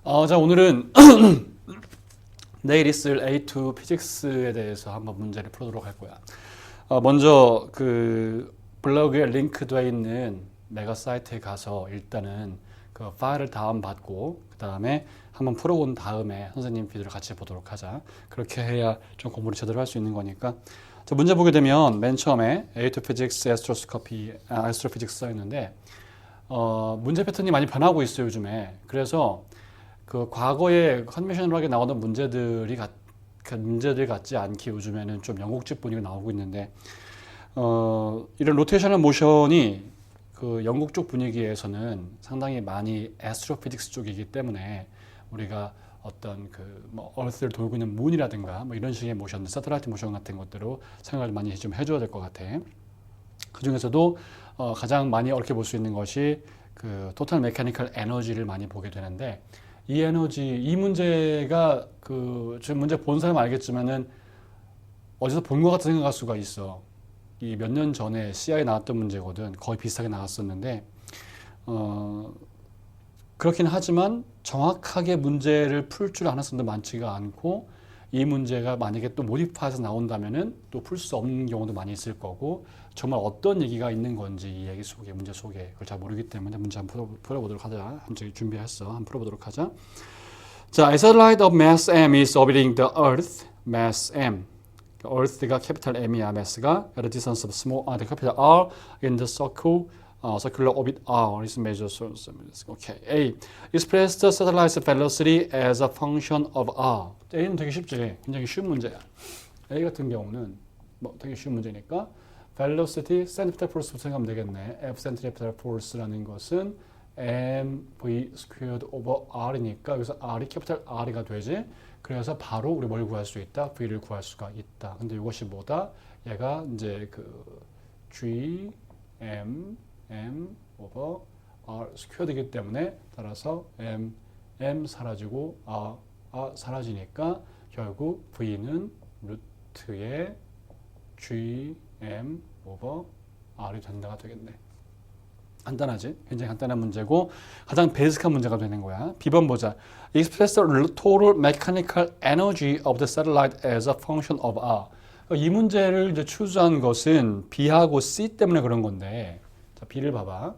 자, 오늘은 내일 있을 A2 피직스에 대해서 한번 문제를 풀어보도록 할 거야. 먼저 그 블로그에 링크되어 있는 메가 사이트에 가서 일단은 그 파일을 다운받고 그 다음에 한번 풀어본 다음에 선생님 비디오를 같이 보도록 하자. 그렇게 해야 좀 공부를 제대로 할 수 있는 거니까. 자, 문제 보게 되면 맨 처음에 A2 피직스 애스트로피직스 써 있는데 문제 패턴이 많이 변하고 있어요, 요즘에. 그래서 그 과거에 컨벤셔널하게 나오던 문제들 같지 않게 요즘에는 좀 영국식 분위기가 나오고 있는데 이런 로테이셔널 모션이 그 영국 쪽 분위기에서는 상당히 많이 애스트로피직스 쪽이기 때문에 우리가 어떤 뭐 얼스를 돌고 있는 문이라든가 뭐 이런 식의 모션, 세틀라이트 모션 같은 것들로 생각을 많이 좀 해줘야 될 것 같아. 그 중에서도 가장 많이 어렵게 볼 수 있는 것이 그 토탈 메카니컬 에너지를 많이 보게 되는데 이 에너지, 이 문제가 지금 문제 본 사람 알겠지만은 어디서 본 것 같은 생각할 수가 있어. 이 몇 년 전에 CI에 나왔던 문제거든. 거의 비슷하게 나왔었는데, 그렇긴 하지만 정확하게 문제를 풀 줄 아는 사람도 많지가 않고 이 문제가 만약에 또 모디파이해서 나온다면은 또 풀 수 없는 경우도 많이 있을 거고 정말 어떤 얘기가 있는 건지 이 얘기 속에, 문제 속에 그걸 잘 모르기 때문에 문제 한번 풀어보도록 하자. 한번 준비했어. 한번 풀어보도록 하자. 자, a satellite of mass m is orbiting the Earth. mass m. Earth가 캐피탈 M이야. mass가 at a distance of small the capital R in the circle. circular orbit R is measured. Okay. A. Express the satellite's velocity as a function of R. A는 되게 쉽지. 굉장히 쉬운 문제야. A 같은 경우는 뭐 되게 쉬운 문제니까 velocity, centripetal force부터 생각하면 되겠네. F centripetal force라는 것은 mv squared over r이니까 여기서 r이 캐피탈 R이가 되지. 그래서 바로 우리 뭘 구할 수 있다? V를 구할 수가 있다. 근데 이것이 뭐다? 얘가 이제 G, M over R 스퀘어드이기 때문에 따라서 M 사라지고 R 사라지니까 결국 V는 루트의 G, M over R이 된다가 되겠네. 간단하지? 굉장히 간단한 문제고 가장 베이직한 문제가 되는 거야. B번 보자. Express the total mechanical energy of the satellite as a function of R. 이 문제를 이제 추수한 것은 B하고 C 때문에 그런 건데 자, B를 봐봐.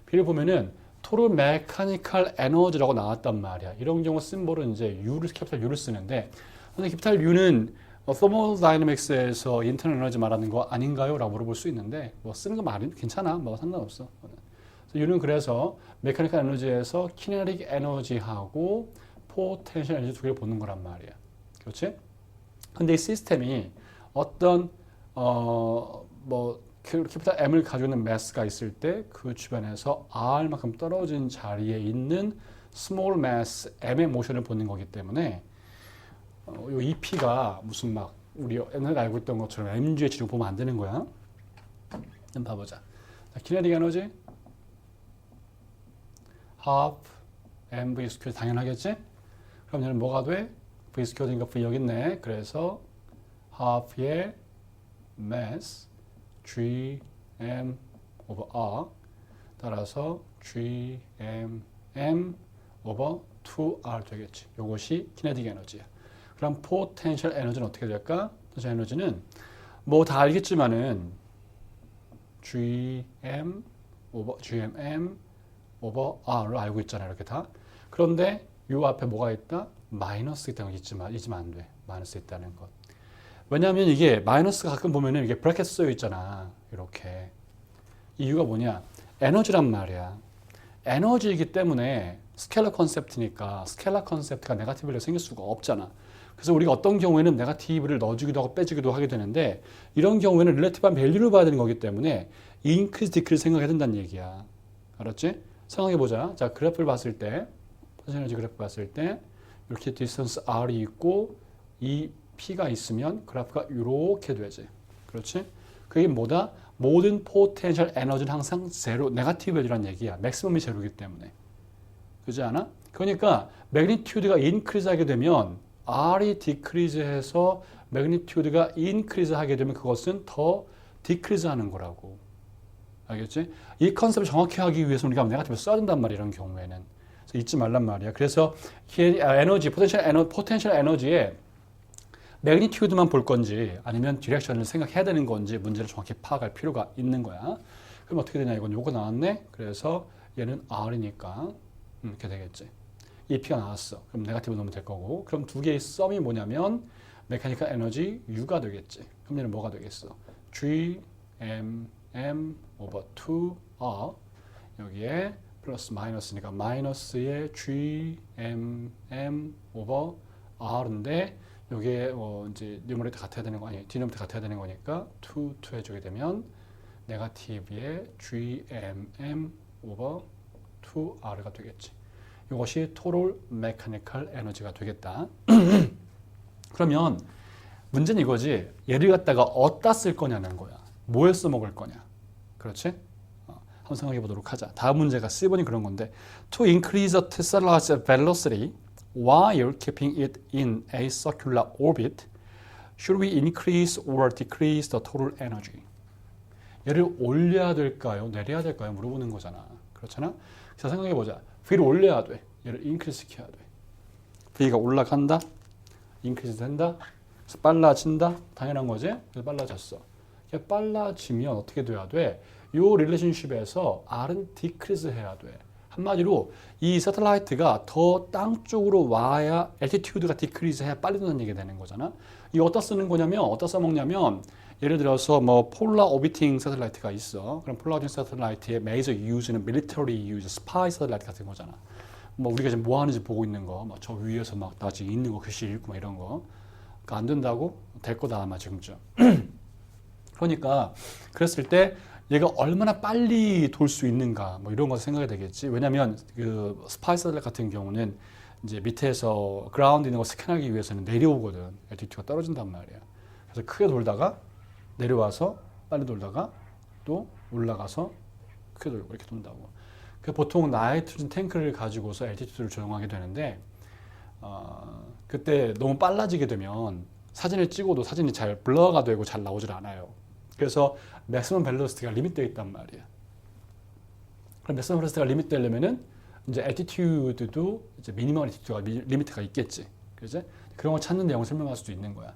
B를 보면은 total mechanical energy라고 나왔단 말이야. 이런 경우 심볼은 이제 캐피탈 U를 쓰는데 근데 캐피탈 U는 thermodynamics에서 internal energy 말하는 거 아닌가요? 라고 물어볼 수 있는데 뭐 쓰는 거 말이 괜찮아. 뭐 상관없어. U는 그래서 메카니컬 에너지에서 키네틱 에너지하고 포텐셜 에너지 두 개를 보는 거란 말이야. 그렇지? 근데 이 시스템이 어떤 뭐 캐피탈 M을 가지고 있는 매스가 있을 때 그 주변에서 R만큼 떨어진 자리에 있는 스몰 매스 M의 모션을 보는 거기 때문에 이 EP가 무슨 막 우리 옛날에 알고 있던 것처럼 MGH를 보면 안 되는 거야. 한번 봐보자. 키네틱 에너지 half mv 스퀘어 당연하겠지? 그럼 얘는 뭐가 돼? v 스퀘어니까 v 여기 있네. 그래서 half의 mass gm over r 따라서 gm over 2r 되겠지. 이것이 키네틱 에너지야. 그럼 포텐셜 에너지는 어떻게 될까? 포텐셜 에너지는 뭐 다 알겠지만은 gm over r을 알고 있잖아요. 이렇게 다. 그런데 이 앞에 뭐가 있다? 마이너스 있다는 거 잊으면 안 돼. 마이너스 있다는 것. 왜냐하면 이게 마이너스가 가끔 보면은 이게 브래켓 쓰여 있잖아. 이렇게. 이유가 뭐냐? 에너지란 말이야. 에너지이기 때문에 스케일러 컨셉트니까 스케일러 컨셉트가 네거티브로 생길 수가 없잖아. 그래서 우리가 어떤 경우에는 네거티브를 넣어주기도 하고 빼주기도 하게 되는데 이런 경우에는 릴레티브한 밸류를 봐야 되는 거기 때문에 인크리즈 디크리즈 생각해야 된다는 얘기야. 알았지? 생각해보자. 자, 그래프를 봤을 때, 포텐셜 그래프 봤을 때, 이렇게 디스턴스 R이 있고, 이 P가 있으면 그래프가 이렇게 되지. 그렇지? 그게 뭐다? 모든 포텐셜 에너지는 항상 제로, 네거티브 밸류라는 얘기야. 맥시멈이 제로이기 때문에. 그렇지 않아? 그러니까, 매그니튜드가 인크리즈 하게 되면, R이 디크리즈 해서 매그니튜드가 인크리즈 하게 되면 그것은 더 디크리즈 하는 거라고. 알겠지? 이 컨셉을 정확히 하기 위해서 우리가 네거티브를 써야 된단 말이야, 이런 경우에는. 그래서 잊지 말란 말이야. 그래서 에너지, 포텐셜 에너지에 매그니튜드만 볼 건지 아니면 디렉션을 생각해야 되는 건지 문제를 정확히 파악할 필요가 있는 거야. 그럼 어떻게 되냐? 이건 요거 나왔네. 그래서 얘는 R이니까 이렇게 되겠지. EP가 나왔어. 그럼 네거티브 넣으면 될 거고. 그럼 두 개의 썸이 뭐냐면 메카니컬 에너지 U가 되겠지. 그럼 얘는 뭐가 되겠어? GMM over 2R 여기에 플러스 마이너스니까 마이너스의 GMM over R인데 여기에 이제 뉴머레이터 같아야 되는 거 아니에요? 디노미네이터 같아야 되는 거니까 2 해주게 되면 네거티브의 GMM over 2R가 되겠지. 이것이 토럴 메카니컬 에너지가 되겠다. 그러면 문제는 이거지. 얘를 갖다가 어디다 쓸 거냐는 거야. 뭐에 써먹을 거냐. 그렇지? 한번 생각해 보도록 하자. 다음 문제가 C번이 그런 건데 To increase the Tesla's velocity while keeping it in a circular orbit, should we increase or decrease the total energy? 얘를 올려야 될까요? 내려야 될까요? 물어보는 거잖아. 그렇잖아? 자, 생각해 보자. V를 올려야 돼. 얘를 increase 시켜야 돼. V가 올라간다. increase 된다. 그래서 빨라진다. 당연한 거지? 그래서 빨라졌어. 빨라지면 어떻게 돼야 돼? 이 릴레이션십에서 R은 decrease 해야 돼. 한마디로 이 새틀라이트가 더 땅 쪽으로 와야 altitude가 decrease 해야 빨리 도는 얘기가 되는 거잖아. 이거 어디다 쓰는 거냐면 어디다 써먹냐면 예를 들어서 뭐 폴라 오비팅 새틀라이트가 있어. 그럼 폴라 오비팅 새틀라이트의 메이저 유즈는 military use, 스파이 새틀라이트 같은 거잖아. 뭐 우리가 지금 뭐 하는지 보고 있는 거, 막 저 위에서 막 다 지금 있는 거 글씨 읽고 막 이런 거. 그러니까 안 된다고? 될 거다 아마 지금쯤. 그러니까 그랬을 때 얘가 얼마나 빨리 돌 수 있는가 뭐 이런 거 생각이 되겠지. 왜냐하면 그 스파이 새틀라이트 같은 경우는 이제 밑에서 그라운드 있는 거 스캔하기 위해서는 내려오거든. 엘티튜드가 떨어진단 말이야. 그래서 크게 돌다가 내려와서 빨리 돌다가 또 올라가서 크게 돌고 이렇게 돈다고. 보통 나이트로젠 탱크를 가지고서 엘티튜드를 조정하게 되는데 그때 너무 빨라지게 되면 사진을 찍어도 사진이 잘 블러가 되고 잘 나오질 않아요. 그래서 맥시멈 벨로시티가 리밋되어 있단 말이야. 그럼 맥시멈 벨로시티가 리밋되려면은 이제 엘티튜드도 이제 미니멈 엘티튜드가 리미트가 있겠지. 그지? 그런 거 찾는 내용을 설명할 수도 있는 거야.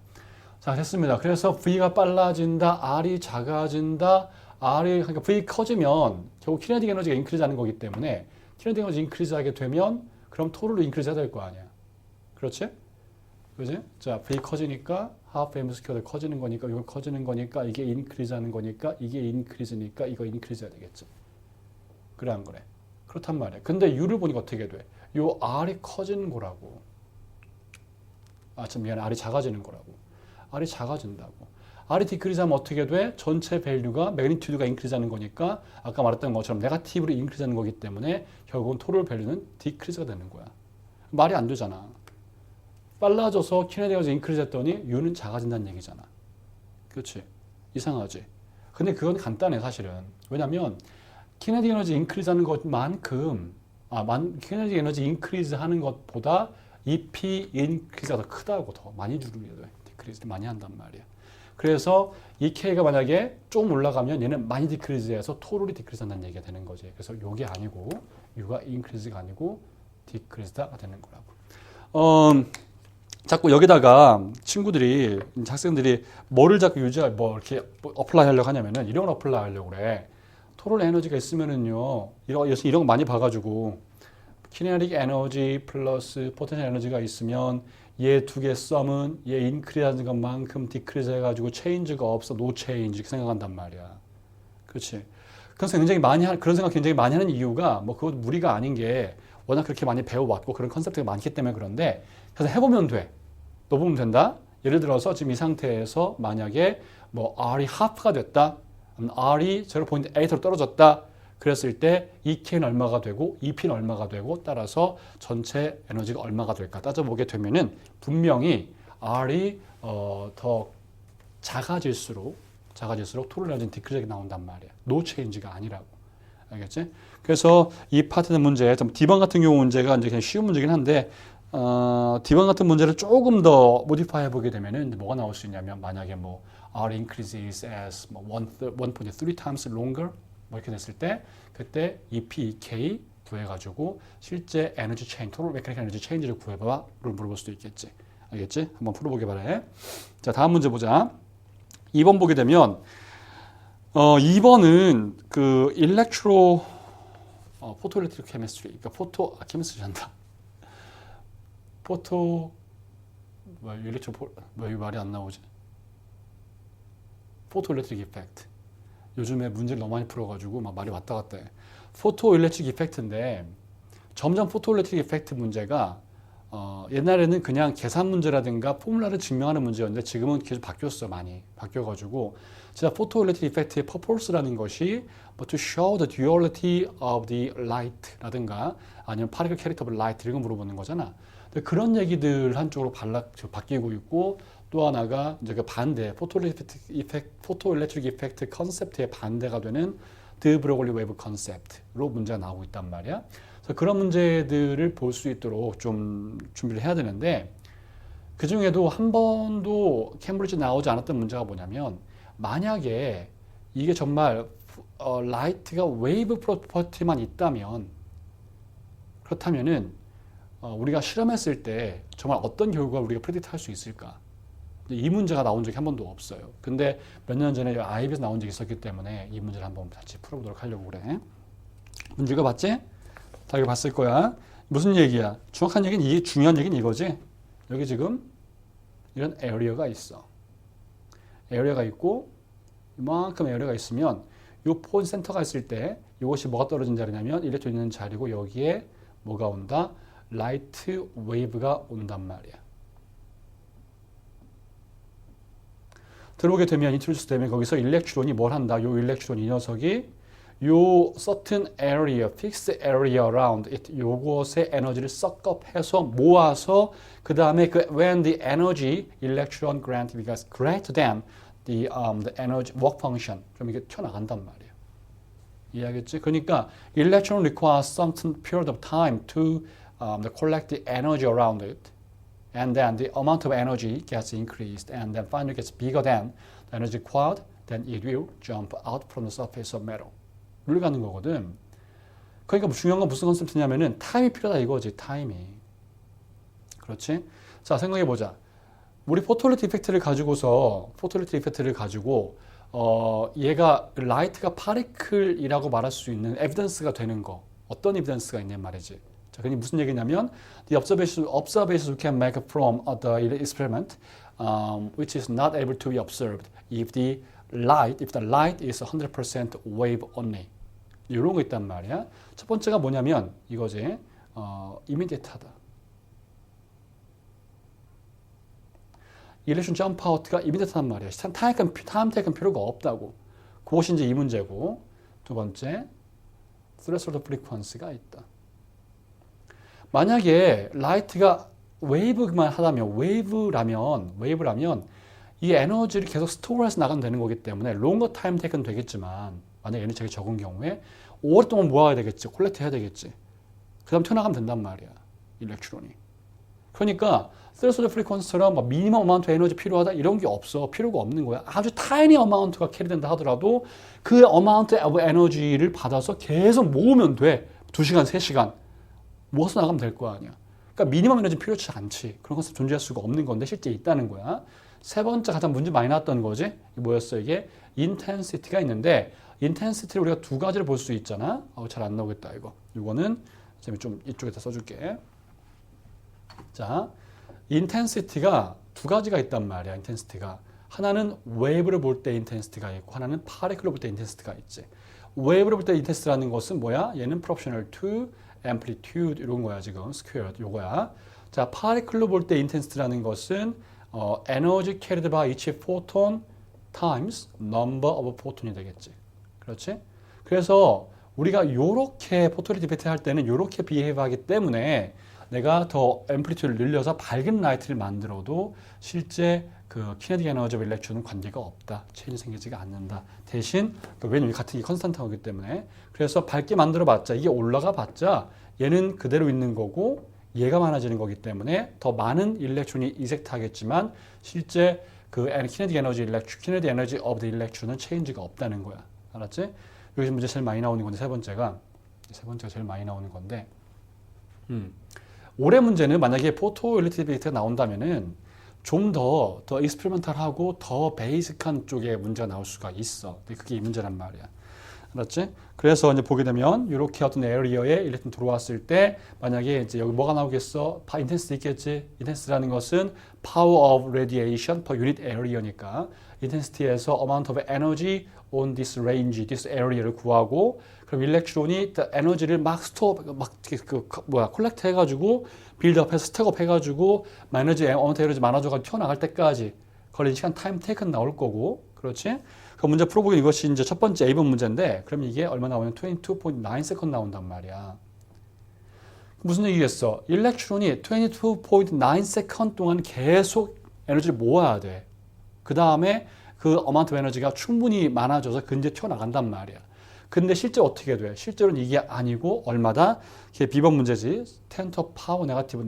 자, 됐습니다. 그래서 V가 빨라진다, R이 작아진다, 그러니까 V 커지면 결국 키네틱 에너지가 인크리즈 하는 거기 때문에 키네틱 에너지 인크리즈 하게 되면 그럼 토를로 인크리즈 해야 될 거 아니야. 그렇지? 그지? 자, V 커지니까 하프 m 스퀘어도 커지는 거니까 이거 커지는 거니까 이게 인크리즈 하는 거니까 이게 인크리즈니까 이거 인크리즈 해야 되겠지. 그래 안 그래? 그렇단 말이야. 근데 U를 보니까 어떻게 돼? 요 R이 커지는 거라고. 미안해. R이 작아지는 거라고. R이 작아진다고. R이 디크리즈 하면 어떻게 돼? 전체 밸류가 매그니튜드가 인크리즈 하는 거니까 아까 말했던 것처럼 네거티브로 인크리즈 하는 거기 때문에 결국은 토럴 밸류는 디크리즈가 되는 거야. 말이 안 되잖아. 빨라져서 키네틱 에너지 인크리즈 했더니 U는 작아진다는 얘기잖아. 그렇지? 이상하지? 근데 그건 간단해 사실은. 왜냐면 키네틱 에너지 인크리즈 하는 것만큼 키네틱 에너지 인크리즈 하는 것보다 EP 인크리즈가 더 크다고 더 많이 줄이게 돼. 디크리즈 많이 한단 말이야. 그래서 이 K가 만약에 좀 올라가면 얘는 많이 디크리즈해서 토럴이 디크리즈 한다는 얘기가 되는 거지. 그래서 이게 아니고 U가 인크리즈가 아니고 디크리즈가 되는 거라고. 자꾸 여기다가 친구들이 학생들이 뭐를 자꾸 이렇게 어플라이 하려고 하냐면은 이런 걸 어플라이 하려고 그래. 토럴 에너지가 있으면은요 이런 거 많이 봐가지고 키네틱 에너지 플러스 포텐셜 에너지가 있으면 얘 두 개 썸은 얘 인크리즈 하는 것만큼 디크리즈 해가지고 체인지가 없어 노 체인지 이렇게 생각한단 말이야. 그렇지? 그래서 그런 생각 굉장히 많이 하는 이유가 뭐 그것 무리가 아닌 게 워낙 그렇게 많이 배워왔고 그런 컨셉트가 많기 때문에 그런데 그래서 해보면 돼. 너 보면 된다. 예를 들어서 지금 이 상태에서 만약에 뭐 R이 하프가 됐다. R이 0.8로 떨어졌다. 그랬을 때 EK는 얼마가 되고 EP는 얼마가 되고 따라서 전체 에너지가 얼마가 될까 따져보게 되면은 분명히 R이 더 작아질수록 토럴 에너지는 디크리즈가 나온단 말이야. 노 체인지가 아니라고. 알겠지? 그래서 이 파트의 문제, D번 같은 경우 문제가 이제 그냥 쉬운 문제긴 한데 D번 같은 문제를 조금 더 모디파이 해보게 되면은 뭐가 나올 수 있냐면 만약에 뭐 R increases as 1.3 times longer 뭐 이렇게 됐을 때 그때 EP, EK 구해가지고 실제 에너지 체인, 토탈 메카니컬 에너지 체인지를 구해봐를 물어볼 수도 있겠지. 알겠지? 한번 풀어보기 바래. 자, 다음 문제 보자. 2번 보게 되면 2번은 그 일렉트로 포토 일렉트릭 케미스트리, 그러니까 케미스트리 한다. 왜 말이 안 나오지? 포토 일렉트릭 이펙트. 요즘에 문제를 너무 많이 풀어가지고 막 말이 왔다 갔다 해. 포토 일렉트릭 이펙트인데 점점 포토 일렉트릭 이펙트 문제가 옛날에는 그냥 계산 문제라든가 포뮬라를 증명하는 문제였는데 지금은 계속 바뀌었어. 많이 바뀌어가지고 진짜 포토 일렉트릭 이펙트의 purpose라는 것이 뭐 to show the duality of the light라든가 아니면 particle character of light 이런 거 물어보는 거잖아. 그런 얘기들 한쪽으로 바뀌고 있고 또 하나가 이제 그 반대 포토 일렉트릭 이펙트 컨셉트의 반대가 되는 드 브로글리 웨이브 컨셉트로 문제가 나오고 있단 말이야. 그래서 그런 문제들을 볼 수 있도록 좀 준비를 해야 되는데 그 중에도 한 번도 캠브리지 나오지 않았던 문제가 뭐냐면 만약에 이게 정말 라이트가 웨이브 프로퍼티만 있다면 그렇다면은 우리가 실험했을 때 정말 어떤 결과를 우리가 프레딕트 할 수 있을까? 이 문제가 나온 적이 한 번도 없어요. 근데 몇 년 전에 IB에서 나온 적이 있었기 때문에 이 문제를 한번 같이 풀어보도록 하려고 그래. 문제 읽어봤지? 다 읽어봤을 거야. 무슨 얘기야? 정확한 얘기는 이게 중요한 얘기는 이거지. 여기 지금 이런 에어리어가 있어. 에어리어가 있고 이만큼 에어리어가 있으면 이 포인트 센터가 있을 때 이것이 뭐가 떨어진 자리냐면 일렉트론 있는 자리고 여기에 뭐가 온다? 라이트 웨이브가 온단 말이야. 들어오게 되면 인트로듀스 되면 거기서 일렉트론이 뭘 한다? 요 일렉트론 이 녀석이 요 certain area, fixed area around it 요것의 에너지를 섞업해서 모아서 그 다음에 그 when the energy electron grant becomes greater than the energy work function 좀 이게 튀어나간단 말이에요. 이해하겠지? 그러니까 electron requires some period of time to collect the energy around it. And then the amount of energy gets increased and then finally gets bigger than the energy required, then it will jump out from the surface of metal. 룰 가는 거거든. 그러니까 중요한 건 무슨 컨셉트냐면은 타임이 필요하다 이거지, 타임이. 그렇지? 자, 생각해보자. 우리 포토일렉트릭 이펙트를 가지고 얘가 라이트가 파리클이라고 말할 수 있는 에비던스가 되는 거. 어떤 에비던스가 있냔 말이지. 자, 그게 무슨 얘기냐면 the observations we can make from the experiment which is not able to be observed if the light is 100% wave only. 이런 거 있단 말이야. 첫 번째가 뭐냐면 이거지. immediate하다. 일렉트론 점프 아웃가 immediate한 말이야. 타임 테이크는 필요가 없다고. 그것이 이제 이 문제고. 두 번째, threshold frequency가 있다. 만약에 라이트가 웨이브만 하다면 웨이브라면 이 에너지를 계속 스토어해서 나가면 되는 거기 때문에 롱거 타임 테이크는 되겠지만 만약 에너지가 적은 경우에 오랫동안 모아야 되겠지. 콜렉트 해야 되겠지. 그 다음 튀어나가면 된단 말이야. 일렉트론이. 그러니까 threshold frequency처럼 막 미니멈 어마운트 에너지 필요하다 이런 게 없어. 필요가 없는 거야. 아주 타이니 어마운트가 캐리된다 하더라도 그 어마운트 오브 에너지를 받아서 계속 모으면 돼. 2시간, 3시간. 모아서 나가면 될 거 아니야. 그러니까 미니멈 에너지 필요치 않지. 그런 것은 존재할 수가 없는 건데 실제 있다는 거야. 세 번째 가장 문제 많이 나왔던 거지. 뭐였어 이게? 인텐시티가 있는데 인텐시티를 우리가 두 가지를 볼 수 있잖아. 잘 안 나오겠다 이거. 이거는 좀 이쪽에다 써줄게. 자, 인텐시티가 두 가지가 있단 말이야. 인텐시티가 하나는 웨이브를 볼 때 인텐시티가 있고 하나는 파리클을 볼 때 인텐시티가 있지. 웨이브를 볼 때 인텐시티라는 것은 뭐야? 얘는 proportional to amplitude 이런 거야 지금 squared 요거야. 자, 파리클로 볼 때 인텐시티라는 것은 energy carried by each photon times number of photon이 되겠지. 그렇지? 그래서 우리가 요렇게 포토리 디펙트 할 때는 요렇게 비헤이브 하기 때문에 내가 더 앰플리튜드를 늘려서 밝은 라이트를 만들어도 실제 그 키네틱 에너지 일렉트론은 관계가 없다. 체인이 생기지가 않는다. 대신 왜냐면 같은 게 컨스탄트이기 때문에 그래서 밝게 만들어 봤자 이게 올라가 봤자 얘는 그대로 있는 거고 얘가 많아지는 거기 때문에 더 많은 일렉트론이 이젝트 하겠지만 실제 그 키네틱 에너지 오브 더 일렉트론은 체인지가 없다는 거야. 알았지? 여기서 문제 제일 많이 나오는 건데 세 번째가 세 번째가 제일 많이 나오는 건데, 올해 문제는 만약에 포토 일리티비티가 나온다면은 좀 더 익스페리먼탈하고 더 베이직한 쪽의 문제가 나올 수가 있어. 근데 그게 이 문제란 말이야. 알았지? 그래서 이제 보게 되면 이렇게 어떤 에어리어에 일렉트론 들어왔을 때 만약에 이제 여기 뭐가 나오겠어? 인텐시티 있겠지? 인텐시티라는 것은 power of radiation per unit area니까 인텐시티에서 amount of energy on this range, this area를 구하고 그럼 일렉트론이 에너지를 막 콜렉트 해가지고 빌드업해서 스택업 해가지고 어머트 에너지 많아져가지고 튀어나갈 때까지 걸린 시간 타임 테이크는 나올 거고 그렇지? 그 문제 풀어보기 이것이 이제 첫 번째 A번 문제인데 그러면 이게 얼마 나오냐면 22.9 나온단 말이야. 무슨 얘기겠어? 일렉트론이 22.9 동안 계속 에너지를 모아야 돼. 그 다음에 그 어마운트 에너지가 충분히 많아져서 근처에 튀어나간단 말이야. 근데 실제 어떻게 돼? 실제로는 이게 아니고 얼마다? 이게 B번 문제지. 10 to power negative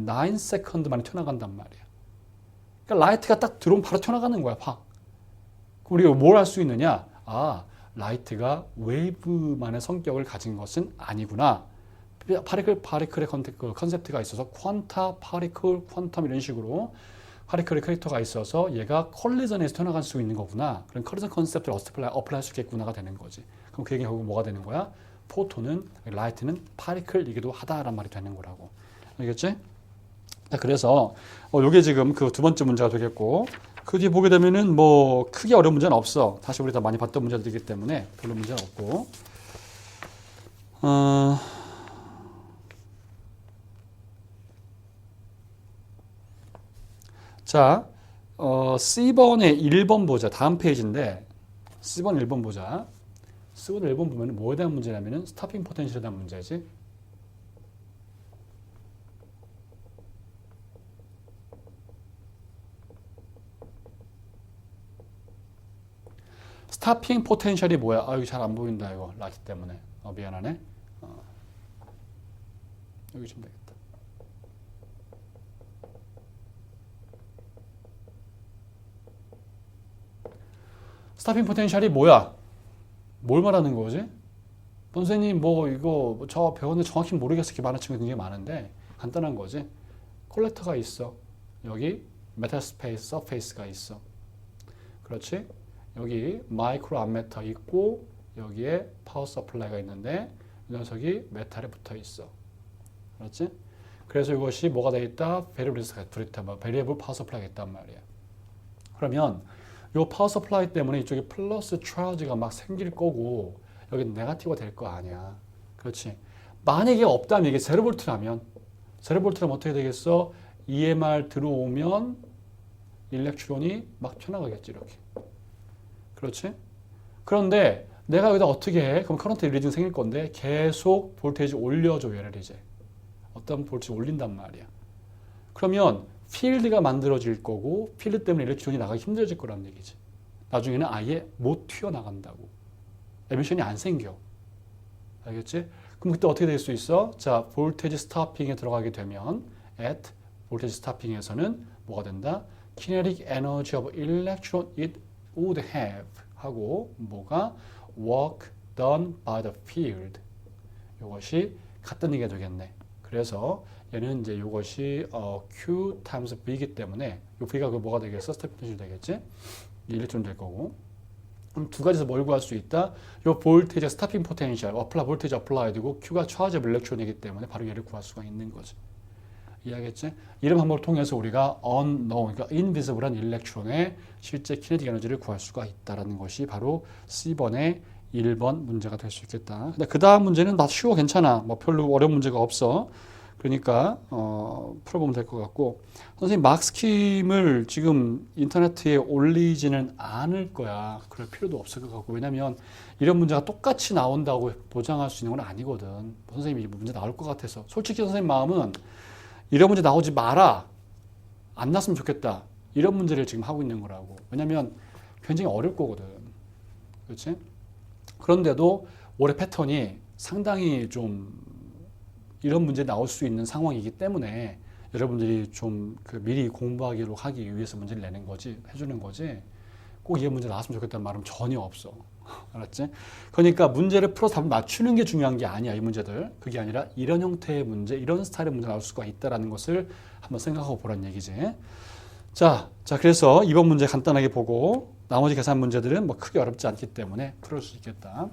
9 만에 튀어나간단 말이야. 그러니까 라이트가 딱 들어오면 바로 튀어나가는 거야. 팍. 우리가 뭘 할 수 있느냐? 아, 라이트가 웨이브만의 성격을 가진 것은 아니구나. 파리클의 컨셉트가 있어서 퀀타, 파리클, 퀀텀 이런 식으로 파리클의 캐릭터가 있어서 얘가 컬리전에서 튀어나갈 수 있는 거구나. 그런 컬리전 컨셉트를 어플라이할 수 있겠구나가 되는 거지. 그럼 그 얘기 결국 뭐가 되는 거야? 포톤은, 라이트는 파리클이기도 하다라는 말이 되는 거라고. 알겠지? 그래서 이게 지금 그 두 번째 문제가 되겠고 그 뒤에 보게 되면은 뭐 크게 어려운 문제는 없어. 사실 우리 다 많이 봤던 문제들이기 때문에 별로 문제는 없고. 자, C번의 1번 보자. 다음 페이지인데 C번 1번 보자. C번 1번 보면 뭐에 대한 문제냐면은 스타핑 포텐셜에 대한 문제지. 스타핑 포텐셜이 뭐야? 아, 여기 잘 안 보인다, 이거. 라이트 때문에. 미안하네. 여기 좀 되겠다. 스타핑 포텐셜이 뭐야? 뭘 말하는 거지? 선생님, 뭐, 이거, 저 배웠는데 정확히 모르겠어. 이렇게 말하는 친구가 굉장히 많은데, 간단한 거지. 콜렉터가 있어. 여기 메탈 스페이스, 서페이스가 있어. 그렇지? 여기 마이크로 암메터 있고 여기에 파워 서플라이가 있는데 이 녀석이 메탈에 붙어 있어. 그렇지? 그래서 이것이 뭐가 돼 있다? 베리어블 파워 서플라이가 있단 말이야. 그러면 이 파워 서플라이 때문에 이쪽에 플러스 차지가 막 생길 거고 여기 네거티브가 될 거 아니야. 그렇지? 만약에 없다면 이게 0볼트라면 어떻게 되겠어? EMR 들어오면 일렉트론이 막 튀어나가겠지 이렇게. 그렇지? 그런데 내가 여기다 어떻게 해? 그럼 커런트 리딩 생길 건데 계속 볼테이지 올려줘 얘를 이제. 어떤 볼테이지 올린단 말이야. 그러면 필드가 만들어질 거고 필드 때문에 일렉트론이 나가기 힘들어질 거란 얘기지. 나중에는 아예 못 튀어나간다고. 에미션이 안 생겨. 알겠지? 그럼 그때 어떻게 될 수 있어? 자, 볼테이지 스타핑에 들어가게 되면 at 볼테이지 스타핑에서는 뭐가 된다? kinetic energy of electron it would have 하고 뭐가 work done by the field 이것이 같은 얘기가 되겠네. 그래서 얘는 이제 이것이 Q times V이기 때문에 이 V가 그 뭐가 되겠어? 스텝 포텐셜 되겠지? 일렉트론 될 거고. 그럼 두 가지에서 뭘 구할 수 있다? 이 볼테이지 스타핑 포텐셜, 볼테이지 어플라이드고 Q가 차지 일렉트론이기 때문에 바로 얘를 구할 수가 있는 거지. 이해하겠지? 이런 방법을 통해서 우리가 unknown, 그러니까 invisible한 일렉트론의 실제 키네틱 에너지를 구할 수가 있다는 것이 바로 C번의 1번 문제가 될 수 있겠다. 근데 그 다음 문제는 다 쉬워, 괜찮아. 뭐 별로 어려운 문제가 없어. 그러니까 풀어보면 될 것 같고 선생님 막스킴을 지금 인터넷에 올리지는 않을 거야. 그럴 필요도 없을 것 같고 왜냐면 이런 문제가 똑같이 나온다고 보장할 수 있는 건 아니거든. 선생님이 문제 나올 것 같아서 솔직히 선생님 마음은 이런 문제 나오지 마라. 안 났으면 좋겠다. 이런 문제를 지금 하고 있는 거라고. 왜냐면 굉장히 어려울 거거든. 그렇지? 그런데도 올해 패턴이 상당히 좀 이런 문제 나올 수 있는 상황이기 때문에 여러분들이 좀 그 미리 공부하기 위해서 문제를 내는 거지, 해주는 거지. 꼭 이 문제 나왔으면 좋겠다는 말은 전혀 없어. 알았지? 그러니까 문제를 풀어서 답을 맞추는 게 중요한 게 아니야, 이 문제들. 그게 아니라 이런 형태의 문제, 이런 스타일의 문제 나올 수가 있다라는 것을 한번 생각하고 보라는 얘기지. 자, 그래서 이번 문제 간단하게 보고 나머지 계산 문제들은 뭐 크게 어렵지 않기 때문에 풀을 수 있겠다.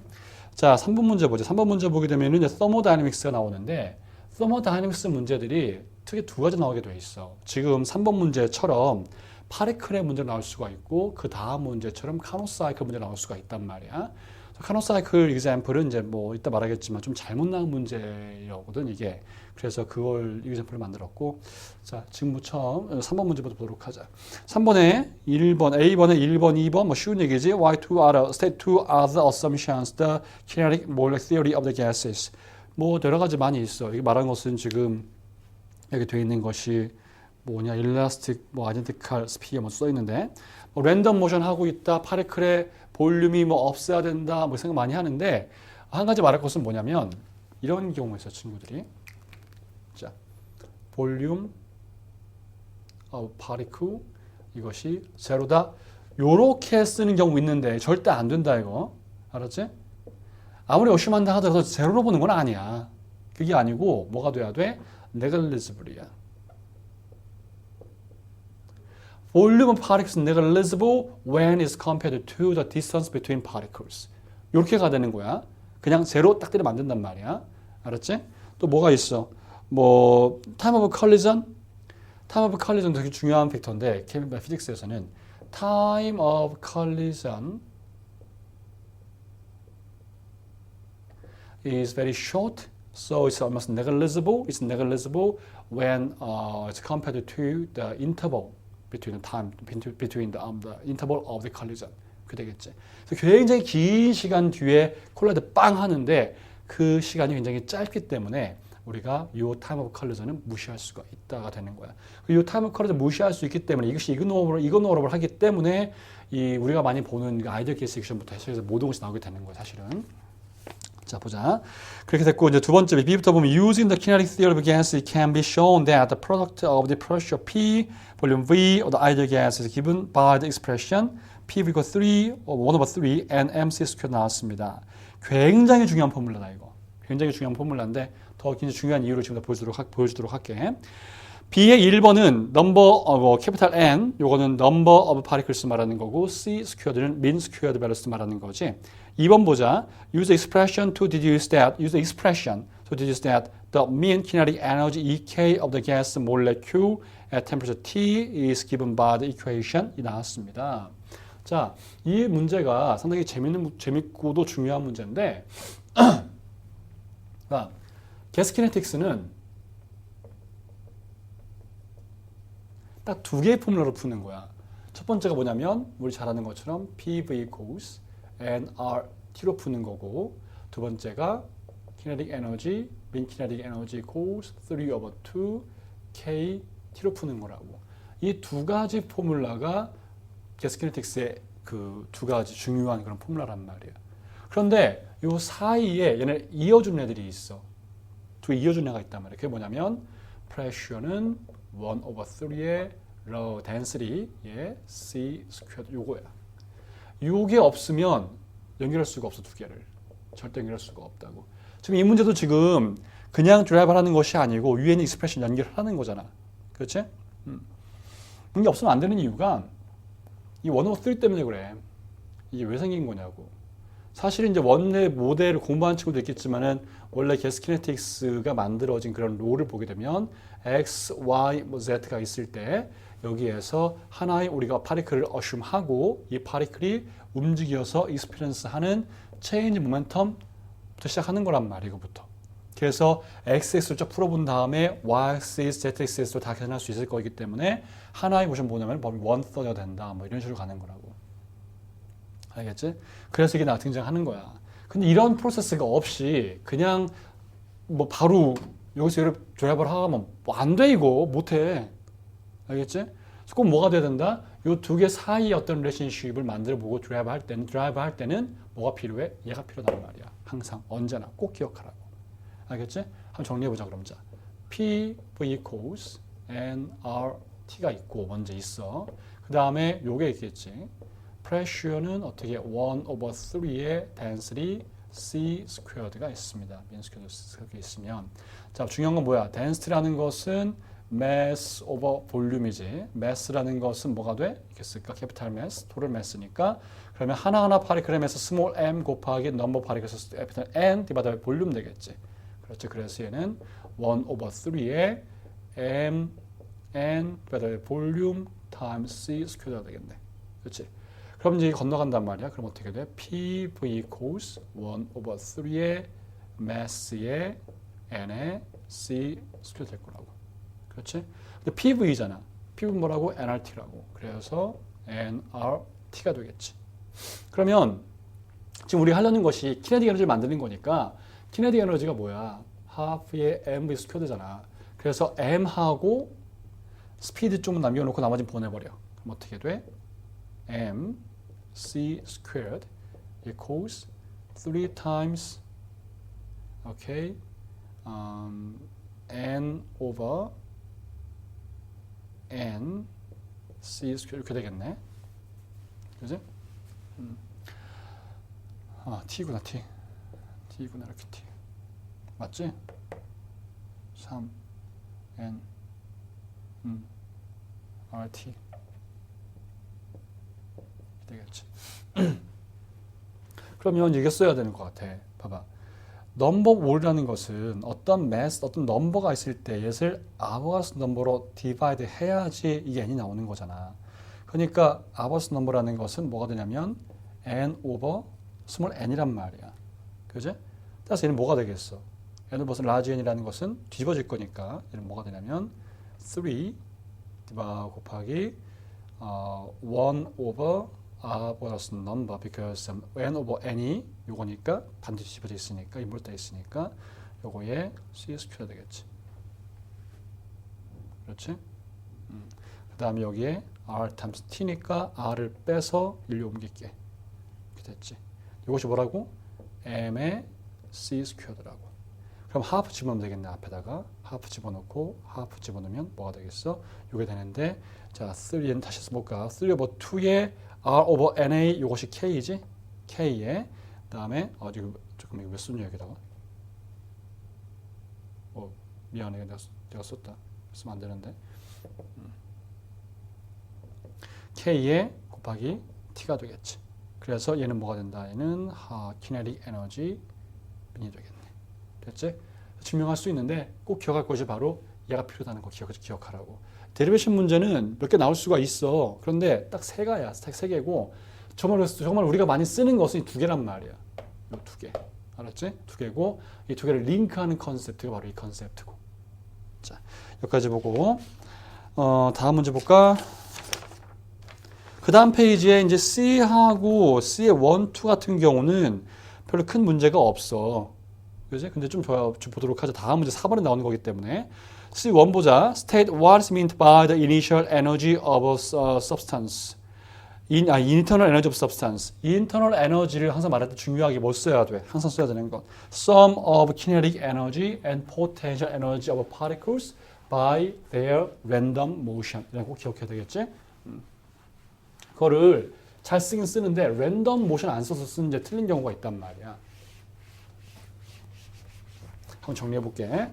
자, 3번 문제 보죠. 3번 문제 보게 되면은 이제 서모다이내믹스가 나오는데 서모다이내믹스 문제들이 특히 두 가지 나오게 돼 있어. 지금 3번 문제처럼 파리클의 문제가 나올 수가 있고 그 다음 문제처럼 카노사이클 문제가 나올 수가 있단 말이야. 카노사이클 example은 이제 뭐 이따 말하겠지만 좀 잘못 나온 문제였거든 이게. 그래서 그걸 example을 만들었고 자 지금 처음 3번 문제부터 보도록 하자. 3번에 1번, A번에 1번, 2번 뭐 쉬운 얘기지. Why two other, state two other assumptions the kinetic molecular theory of the gases. 뭐 여러 가지 많이 있어. 이게 말한 것은 지금 여기 되어 있는 것이 뭐냐, 일라스틱, 뭐 아이덴티칼 스피어 뭐 써 있는데, 뭐 랜덤 모션 하고 있다, 파리클의 볼륨이 뭐 없어야 된다, 뭐 생각 많이 하는데 한 가지 말할 것은 뭐냐면 이런 경우에서 친구들이 자 볼륨 파리클 이것이 제로다 요렇게 쓰는 경우 있는데 절대 안 된다 이거 알았지? 아무리 의심한다 하더라도 제로로 보는 건 아니야. 그게 아니고 뭐가 돼야 돼? 네글리지블이야. Volume of particles negligible when is compared to the distance between particles. 이렇게 가야 되는 거야. 그냥 제로 딱 때리면 안 된단 말이야. 알았지? 또 뭐가 있어? 뭐 time of collision? time of collision 되게 중요한 팩터인데 피직스에서는 time of collision is very short, so it's almost negligible. It's negligible when it's compared to the interval between the time between the interval of the collision. 그 되겠지. 그래서 굉장히 긴 시간 뒤에 콜라이드 빵 하는데 그 시간이 굉장히 짧기 때문에 우리가 이 time of collision은 무시할 수가 있다가 되는 거야. 이 time of collision 무시할 수 있기 때문에 이것이 이그노러블 하기 때문에 이 우리가 많이 보는 아이디어 케이스 액션부터 해서 모든 것이 나오게 되는 거야, 사실은. 자, 보자. 그렇게 됐고, 이제 두 번째, B부터 보면, using the kinetic theory of gas, it can be shown that the product of the pressure P, volume V of the ideal gas is given by the expression P equals 3, 1/3, and MC squared 나왔습니다. 굉장히 중요한 포뮬라다, 이거. 굉장히 중요한 포뮬라인데, 더 굉장히 중요한 이유를 지금 보여주도록 할게. B의 1번은 number capital N, 요거는 number of particles 말하는 거고, C squared는 mean squared balance 말하는 거지. 2번 보자. Use the expression to deduce that the mean kinetic energy EK of the gas molecule at temperature T is given by the equation 이 나왔습니다. 자, 이 문제가 상당히 재밌고도 중요한 문제인데, 가스 키네틱스는 딱 두 개의 포뮬러로 푸는 거야. 첫 번째가 뭐냐면 우리 잘 아는 것처럼 PV equals nRT로 푸는 거고 두 번째가 kinetic energy, mean kinetic energy equals 3/2 KT로 푸는 거라고. 이 두 가지 포뮬라가 가스 키네틱스의 그 두 가지 중요한 그런 포뮬라란 말이야. 그런데 이 사이에 얘네 이어주는 애들이 있어. 두 이어주는 애가 있단 말이야. 그게 뭐냐면 pressure는 1/3의 low density의 C squared 요거야. 요게 없으면 연결할 수가 없어, 두 개를. 절대 연결할 수가 없다고. 지금 이 문제도 지금 그냥 드라이브를 하는 것이 아니고 위에 있는 익스프레션 연결하는 거잖아. 그렇지? 이게 없으면 안 되는 이유가 이 1/3 때문에 그래. 이게 왜 생긴 거냐고. 사실 이제 원래 모델을 공부한 친구도 있겠지만은 원래 가스 키네틱스가 만들어진 그런 롤을 보게 되면 X, Y, Z가 있을 때 여기에서 하나의 우리가 파리클을 어슘하고 이 파리클이 움직여서 익스피리언스 하는 체인지 모멘텀부터 시작하는 거란 말이에요, 이거부터. 그래서 XX를 쭉 풀어본 다음에 YXS, ZXS도 다 계산할 수 있을 거기 때문에 하나의 모션 보냐면 범위 1/3가 된다. 뭐 이런 식으로 가는 거라고. 알겠지? 그래서 이게 나 등장하는 거야. 근데 이런 프로세스가 없이 그냥 뭐 바로 여기서 드라이브를 하면 뭐 안 돼, 이거. 못해. 알겠지? 그래서 꼭 뭐가 돼야 된다? 이 두 개 사이에 어떤 릴레이션십을 만들어 보고 드라이브 할 때는 뭐가 필요해? 얘가 필요하단 말이야. 항상, 언제나 꼭 기억하라고. 알겠지? 한번 정리해보자, 그럼. 자, PV equals nRT가 있고, 먼저 있어. 그 다음에 요게 있겠지. pressure는 어떻게 1 over 3의 density c squared가 있습니다. mean squared가 있으면 자 중요한 건 뭐야? density라는 것은 mass over volume이지. mass라는 것은 뭐가 돼? 이렇게 쓸까? capital mass, total mass니까 그러면 하나하나 파리클에서 small m 곱하기 number particles capital n 디바이드 볼륨 되겠지. 그렇죠. 그래서 얘는 1 over 3의 m n 디바이드 볼륨 times c squared가 되겠네. 그렇지? 그럼 이제 건너간단 말이야. 그럼 어떻게 돼? PV equals 1 over 3의 mass의 n의 c squared 될 거라고. 그렇지? 근데 PV잖아. PV 뭐라고? nRT라고. 그래서 nRT가 되겠지. 그러면 지금 우리 하려는 것이 키네틱 에너지를 만드는 거니까 키네틱 에너지가 뭐야? half의 mv 스퀘어드잖아. 그래서 m하고 스피드 좀 남겨놓고 나머지는 보내버려. 그럼 어떻게 돼? m c squared equals 3 times okay n over n c squared 이렇게 되겠네. 그지? 아 t구나 t. t구나 이렇게 t. 맞지? 3 n rt 되겠지. 그러면 이게 써야 되는 것 같아. 봐봐. 넘버 올이라는 것은 어떤 매스, 어떤 넘버가 있을 때 얘를 아버가스 넘버로 디바이드 해야지 이게 n이 나오는 거잖아. 그러니까 아버가스 넘버라는 것은 뭐가 되냐면 n 오버 스몰 n이란 말이야. 그지? 따라서 얘는 뭐가 되겠어? n 오버 라지 n이라는 것은 뒤집어질 거니까 얘는 뭐가 되냐면 3 디바 곱하기 1 over 아버가스 넘버 because n over n이 요거니까 반드시 뒤집어져 있으니까 인물돼 있으니까 요거에 c 스퀘어 되겠지. 그렇지? 그 다음에 여기에 r times t니까 r을 빼서 1로 옮길게. 이렇게 됐지. 이것이 뭐라고? m의 c 스퀘어드라고. 그럼 하프 집어넣으면 되겠네. 앞에다가 하프 집어넣고 하프 집어넣으면 뭐가 되겠어? 이게 되는데 자 3는 다시 써볼까? 3 over 2의 r over na 이것이 k이지? k에 그다음에 조금 이거 왜 썼냐 여기다가? 미안해 내가 썼다. 쓰면 안 되는데. k에 곱하기 t가 되겠지. 그래서 얘는 뭐가 된다? 얘는 kinetic energy 이 되겠네. 됐지? 증명할 수 있는데 꼭 기억할 것이 바로 얘가 필요하다는 거 기억하라고. 데리베이션 문제는 몇 개 나올 수가 있어. 그런데 딱 세 가야. 세 개고 정말 우리가 많이 쓰는 것은 이 두 개란 말이야. 이 두 개. 알았지? 두 개고 이 두 개를 링크하는 컨셉트가 바로 이 컨셉트고. 자, 여기까지 보고 다음 문제 볼까? 그 다음 페이지에 이제 C하고 C의 1, 2 같은 경우는 별로 큰 문제가 없어. 그지? 근데 좀 보도록 하자. 다음 문제 4번에 나오는 거기 때문에. C1 보자. State what is meant by the initial energy of a substance. internal energy of substance. internal energy를 항상 말할 때 중요하게 뭐 써야 돼? 항상 써야 되는 건 sum of kinetic energy and potential energy of particles by their random motion. 이라고 기억해야 되겠지? 그거를 잘 쓰긴 쓰는데 random motion 안 써서 쓰는 이제 틀린 경우가 있단 말이야. 한번 정리해 볼게.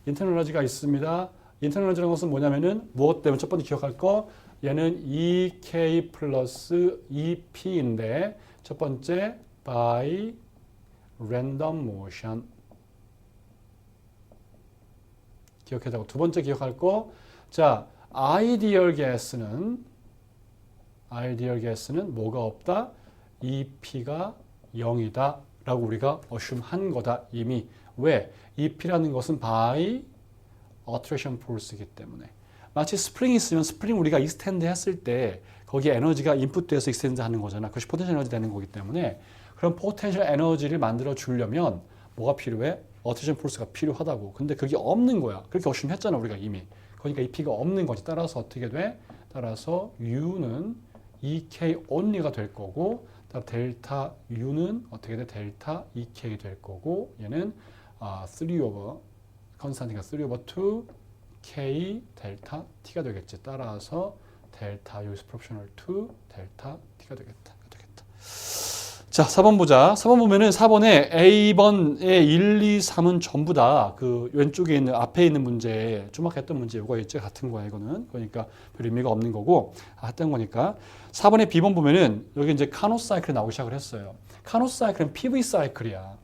인터널 에너지가 있습니다. 인터널 에너지라는 것은 뭐냐면은 무엇 때문에 첫 번째 기억할 거 얘는 EK 플러스 EP인데 첫 번째 by random motion 기억해야 되고 두 번째 기억할 거 자 ideal gas는 뭐가 없다? EP가 0이다 라고 우리가 assume한 거다 이미. 왜? EP라는 것은 by attraction force이기 때문에 마치 스프링이 있으면 스프링 우리가 익스텐드 했을 때 거기에 에너지가 인풋돼서 익스텐드 하는 거잖아. 그것이 포텐셜 에너지 되는 거기 때문에 그런 포텐셜 에너지를 만들어 주려면 뭐가 필요해? attraction force가 필요하다고. 근데 그게 없는 거야. 그렇게 assume 했잖아 우리가 이미. 그러니까 EP가 없는 거지. 따라서 어떻게 돼? 따라서 U는 EK only가 될 거고 델타 U는 어떻게 돼? 델타 EK 될 거고 얘는 3 over 컨스탄트가 3 over 2 K 델타 T가 되겠지. 따라서 델타 U is proportional to 델타 T가 되겠다. 자, 4번 보자. 4번 보면은 4번에 A번에 1, 2, 3은 전부 다 그 왼쪽에 있는 앞에 있는 문제, 조막했던 문제 이거 있지 같은 거야 이거는. 그러니까 별 의미가 없는 거고 했던 거니까. 4번에 B번 보면은 여기 이제 카노 사이클이 나오기 시작을 했어요. 카노 사이클은 PV 사이클이야.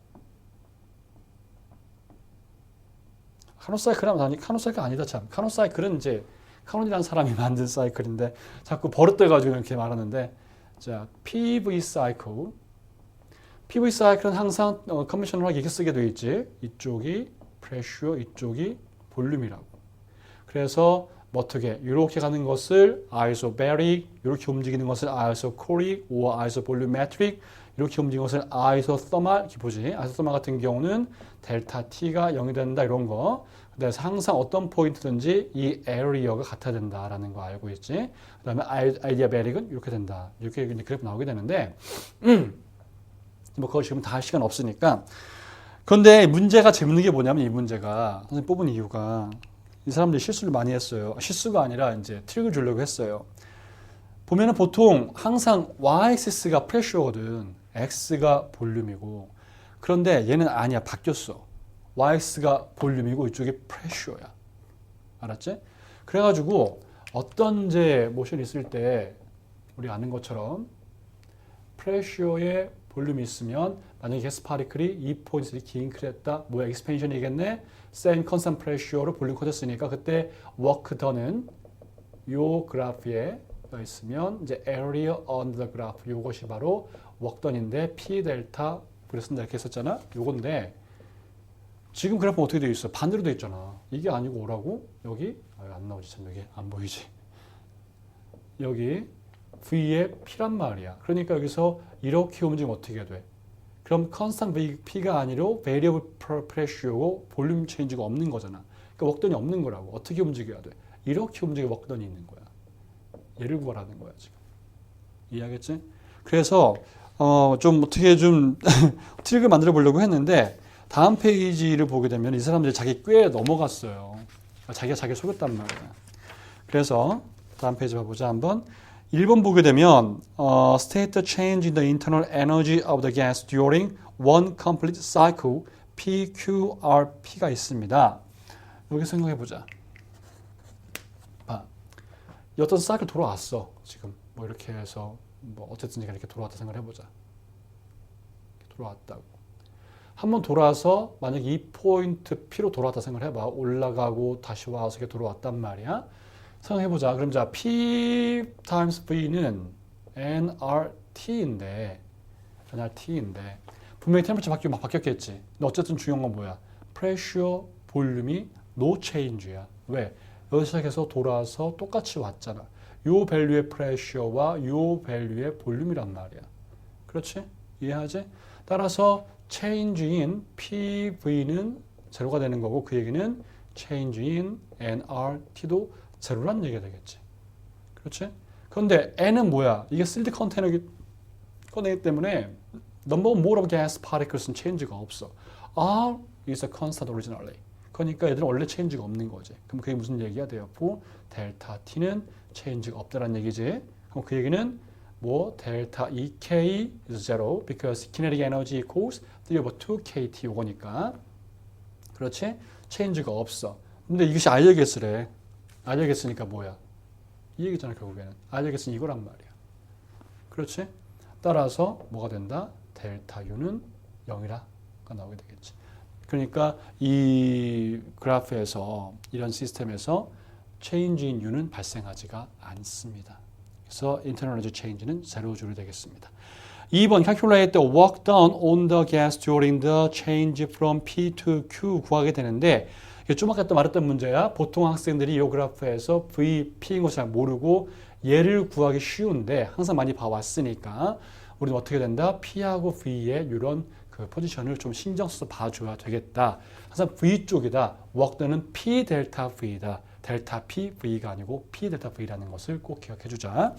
카노 사이클 아니다 참. 카노 사이클은 이제 카논이라는 사람이 만든 사이클인데 자꾸 버릇돼가지고 이렇게 말하는데 자 PV 사이클. PV 사이클은 항상 컨벤셔널하게 이렇게 쓰게 되어 있지. 이쪽이 프레셔, 이쪽이 볼륨이라고. 그래서 뭐 어떻게 이렇게 가는 것을 isobaric, 이렇게 움직이는 것을 isochloric, or isovolumetric, 이렇게 움직이는 것을 isothermal 이렇게 보지. isothermal 같은 경우는 델타 T가 0이 된다 이런 거. 그래서 항상 어떤 포인트든지 이 에어리어가 같아야 된다라는 거 알고 있지. 그다음에 아이디아베릭은 이렇게 된다. 이렇게 이제 그래프 나오게 되는데. 뭐 그거 지금 다 할 시간 없으니까. 그런데 문제가 재밌는 게 뭐냐면 이 문제가 선생님 뽑은 이유가 이 사람들이 실수를 많이 했어요. 실수가 아니라 이제 트릭을 주려고 했어요. 보면은 보통 항상 y-axis가 프레셔거든. x가 볼륨이고. 그런데 얘는 아니야. 바뀌었어. y-axis가 볼륨이고 이쪽이 프레셔야. 알았지? 그래가지고 어떤 이제 모션이 있을 때 우리 아는 것처럼 프레셔에 볼륨이 있으면 만약에 게스 파티클이 2.3 이렇게 인크리했다. 뭐야 익스펜션이겠네. same constant pressure로 볼륨 커졌으니까 그때 work done은 요 그래프에 있으면 이제 area on the graph 요것이 바로 work done인데 P 델타 그랬습니다. 이렇게 했었잖아. 요건데 지금 그래프는 어떻게 되어 있어? 반대로 되어 있잖아. 이게 아니고 오라고? 여기 안 나오지 참 여기 안 보이지. 여기 V의 P란 말이야. 그러니까 여기서 이렇게 움직이면 어떻게 돼? 그럼 constant P가 아니라 variable pressure고 볼륨 체인지가 없는 거잖아. 그러니까 웍던이 없는 거라고. 어떻게 움직여야 돼? 이렇게 움직여 웍던이 있는 거야. 얘를 구하라는 거야 지금. 이해하겠지? 그래서 좀 어떻게 좀 트릭을 만들어 보려고 했는데 다음 페이지를 보게 되면 이 사람들이 자기 꾀에 넘어갔어요. 자기가 자기 속였단 말이야. 그래서 다음 페이지 봐보자 한번. 1번 보게 되면 state the change in the internal energy of the gas during one complete cycle PQRP가 있습니다. 여기 생각해 보자. 봐. 어떤 사이클 돌아왔어. 지금 뭐 이렇게 해서 뭐 어쨌든 이렇게 돌아왔다 생각을 해보자. 돌아왔다고. 한번 돌아서 만약에 이 포인트 P로 돌아왔다 생각을 해봐. 올라가고 다시 와서 이렇게 돌아왔단 말이야. 생각해보자. 그럼 자, P times V는 nRT인데 분명히 템퍼처 바뀌고 막 바뀌었겠지. 근데 어쨌든 중요한 건 뭐야? pressure, 볼륨이 no change야. 왜? 여기 시작해서 돌아서 똑같이 왔잖아. 요 밸류의 pressure와 요 밸류의 볼륨이란 말이야. 그렇지? 이해하지? 따라서 change in PV는 제로가 되는 거고 그 얘기는 change in nRT도 제로란 얘기가 되겠지. 그렇지? 그런데 N은 뭐야? 이게 실드 컨테이너이기 때문에 number more of gas particles는 change가 없어. R is a constant originally. 그러니까 얘들은 원래 change가 없는 거지. 그럼 그게 무슨 얘기가 돼요? 델타 T는 change가 없다는 얘기지. 그럼 그 얘기는 뭐 델타 EK is zero because kinetic energy equals 3/2KT 요거니까. 그렇지? change가 없어. 근데 이것이 알려겠으래. 알려겠으니까 뭐야? 이 얘기잖아 결국에는. 알려겠으니 이거란 말이야. 그렇지? 따라서 뭐가 된다? 델타 U는 0이라가 나오게 되겠지. 그러니까 이 그래프에서 이런 시스템에서 change in U는 발생하지가 않습니다. 그래서 internal energy change는 제로줄이 되겠습니다. 2번 calculate the work done on the gas during the change from P to Q 구하게 되는데 좀 아까 말했던 문제야. 보통 학생들이 이 그래프에서 V, P인 것을 잘 모르고 얘를 구하기 쉬운데 항상 많이 봐왔으니까 우리는 어떻게 된다? P하고 V의 이런 그 포지션을 좀 신경 써서 봐줘야 되겠다. 항상 V 쪽이다. work는 P 델타 V다. 델타 P V가 아니고 P 델타 V라는 것을 꼭 기억해 주자.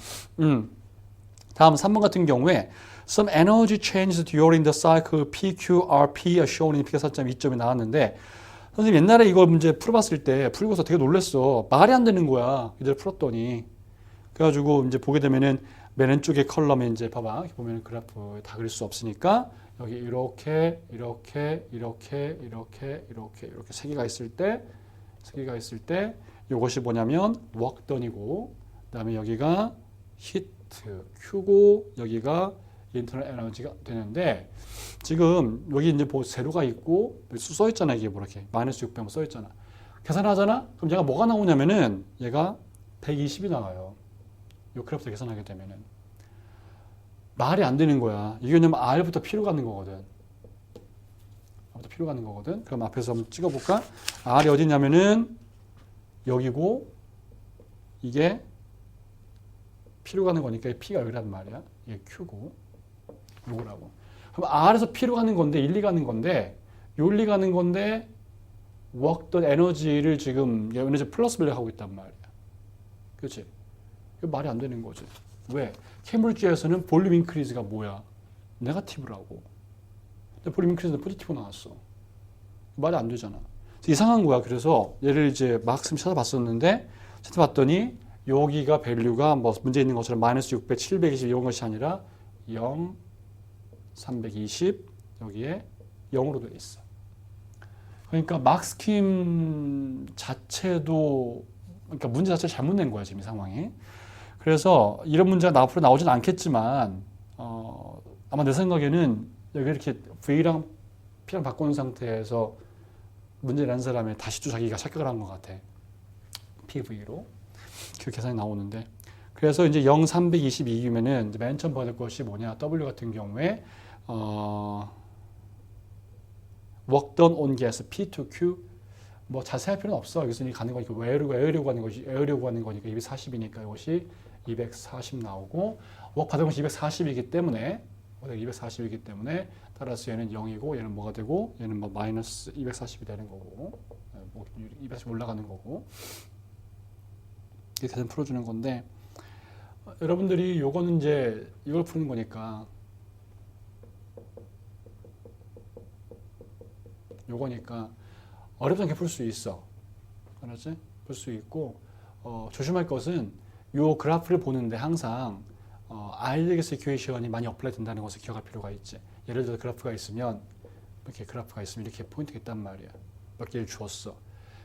다음 3번 같은 경우에 some energy changes during the cycle PQRP are shown in P가 4.2점이 나왔는데 선생님 옛날에 이걸 문제 풀어봤을 때 풀고서 되게 놀랬어. 말이 안 되는 거야. 이대로 풀었더니. 그래가지고 이제 보게 되면은 맨 왼쪽에 컬럼에 이제 봐봐. 보면 그래프 다 그릴 수 없으니까 여기 이렇게 세 개가 있을 때 이것이 뭐냐면 work done이고 그다음에 여기가 히트 Q고 여기가 인터널 에너지가 되는데 지금 여기 이제 뭐 세로가 있고 써 있잖아. 이게 뭐 이렇게 마이너스 600 써 있잖아. 계산하잖아. 그럼 얘가 뭐가 나오냐면은 얘가 120이 나와요. 이 그래프를 계산하게 되면은 말이 안 되는 거야. 이게 왜냐면 R부터 P로 가는 거거든. 그럼 앞에서 한번 찍어볼까? R이 어디냐면은 여기고 이게 P로 가는 거니까 P가 여기란 말이야. 이게 Q고 요거라고. 그럼 R에서 P로 가는 건데 1, 2 가는 건데 요 1, 2 가는 건데 work done 에너지를 지금 에너지 플러스 밸류 하고 있단 말이야. 그렇지? 이거 말이 안 되는 거지. 왜? 케임브리지에서는 볼륨 인크리즈가 뭐야? 네거티브라고. 근데 볼륨 인크리즈는 포지티브 나왔어. 말이 안 되잖아. 이상한 거야. 그래서 얘를 이제 막씀 찾아봤었는데 찾아봤더니 여기가 밸류가 뭐 문제 있는 것처럼 마이너스 600, 720 이런 것이 아니라 0, 320 여기에 0으로 되어 있어. 그러니까 막스킴 자체도 그러니까 문제 자체를 잘못 낸 거야 지금 이 상황이. 그래서 이런 문제가 앞으로 나오진 않겠지만 아마 내 생각에는 여기 이렇게 V랑 P랑 바꾸는 상태에서 문제 낸 사람이 다시 또 자기가 착각을 한 것 같아. PV로 그 계산이 나오는데 그래서 이제 0, 322이면은 맨 처음 받을 것이 뭐냐? W 같은 경우에 work done on gas P to Q 뭐 자세할 필요는 없어. 여기서 가는 거니까 외우려고 하는 거니까 240이니까 이것이 240 나오고 work 받은 것이 240이기 때문에 따라서 얘는 0이고 얘는 뭐가 되고 얘는 뭐 마이너스 240이 되는 거고 뭐 240 올라가는 거고 이렇게 계산 풀어주는 건데 여러분들이 요거는 이제 이걸 푸는 거니까 요거니까 어렵지 않게 풀 수 있어. 알았지? 풀 수 있고 조심할 것은 요 그래프를 보는데 항상 알렉스 이퀘이션이 많이 어플라이 된다는 것을 기억할 필요가 있지. 예를 들어 그래프가 있으면 이렇게 포인트가 있단 말이야. 몇 개를 주었어.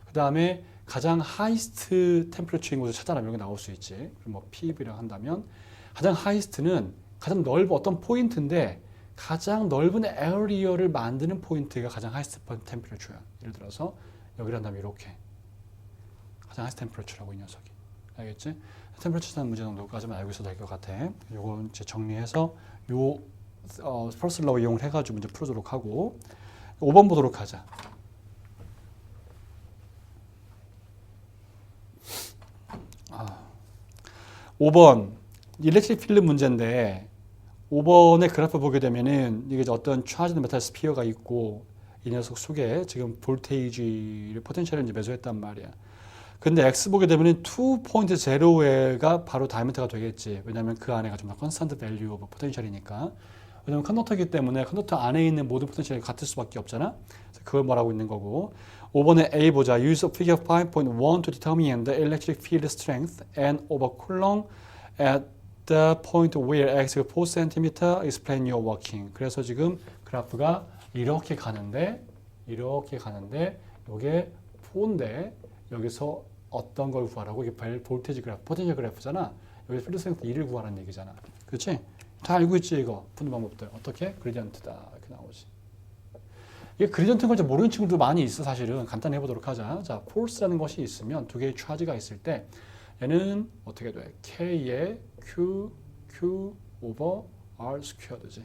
그 다음에 가장 하이스트 템퍼레처인 곳을 찾아내면 여기 나올 수 있지. 그럼 뭐 PV라고 한다면 가장 하이스트는 가장 넓은 어떤 포인트인데 가장 넓은 에어리어를 만드는 포인트가 가장 하이스트 템퍼레처야. 예를 들어서 여기를 한다면 이렇게 가장 하이스트 템퍼레처라고 이 녀석이. 알겠지? 템퍼레처라는 문제 정도까지만 알고 있어도 될 것 같아. 요거 이제 정리해서 요 퍼스트 러우 이용을 해가지고 문제 풀어주도록 하고 5번 보도록 하자. 5번 일렉트릭 필드 문제인데 5번의 그래프 보게 되면은 이게 어떤 차지드 메탈 스피어가 있고 이 녀석 속에 지금 볼테이지를 포텐셜을 이제 매수했단 말이야. 근데 X 보게 되면은 2.0가 바로 다이아미터가 되겠지. 왜냐하면 그 안에가 좀 더 컨스턴트 밸류 오브 포텐셜이니까. 왜냐면 컨덕터이기 때문에 컨덕터 안에 있는 모든 포텐셜이 같을 수밖에 없잖아. 그래서 그걸 말하고 있는 거고. 5번에 A 보자. Use figure 5.1 to determine the electric field strength and over Coulomb at the point where X is 4 cm. Explain your working. 그래서 지금 그래프가 이렇게 가는데 이게 4인데 여기서 어떤 걸 구하라고? 이게 볼테이지 그래프, 포텐셜 그래프잖아. 여기 필드 스트렝스 2를 구하라는 얘기잖아. 그렇지? 다 알고 있지 이거. 푸는 방법들. 어떻게? 그레디언트다. 이렇게 나오지. 이게 그레디언트인 걸 모르는 친구도 많이 있어 사실은. 간단히 해보도록 하자. 자, 포스라는 것이 있으면 두 개의 차지가 있을 때 얘는 어떻게 돼? K의 Q 오버 R 스퀘어드지.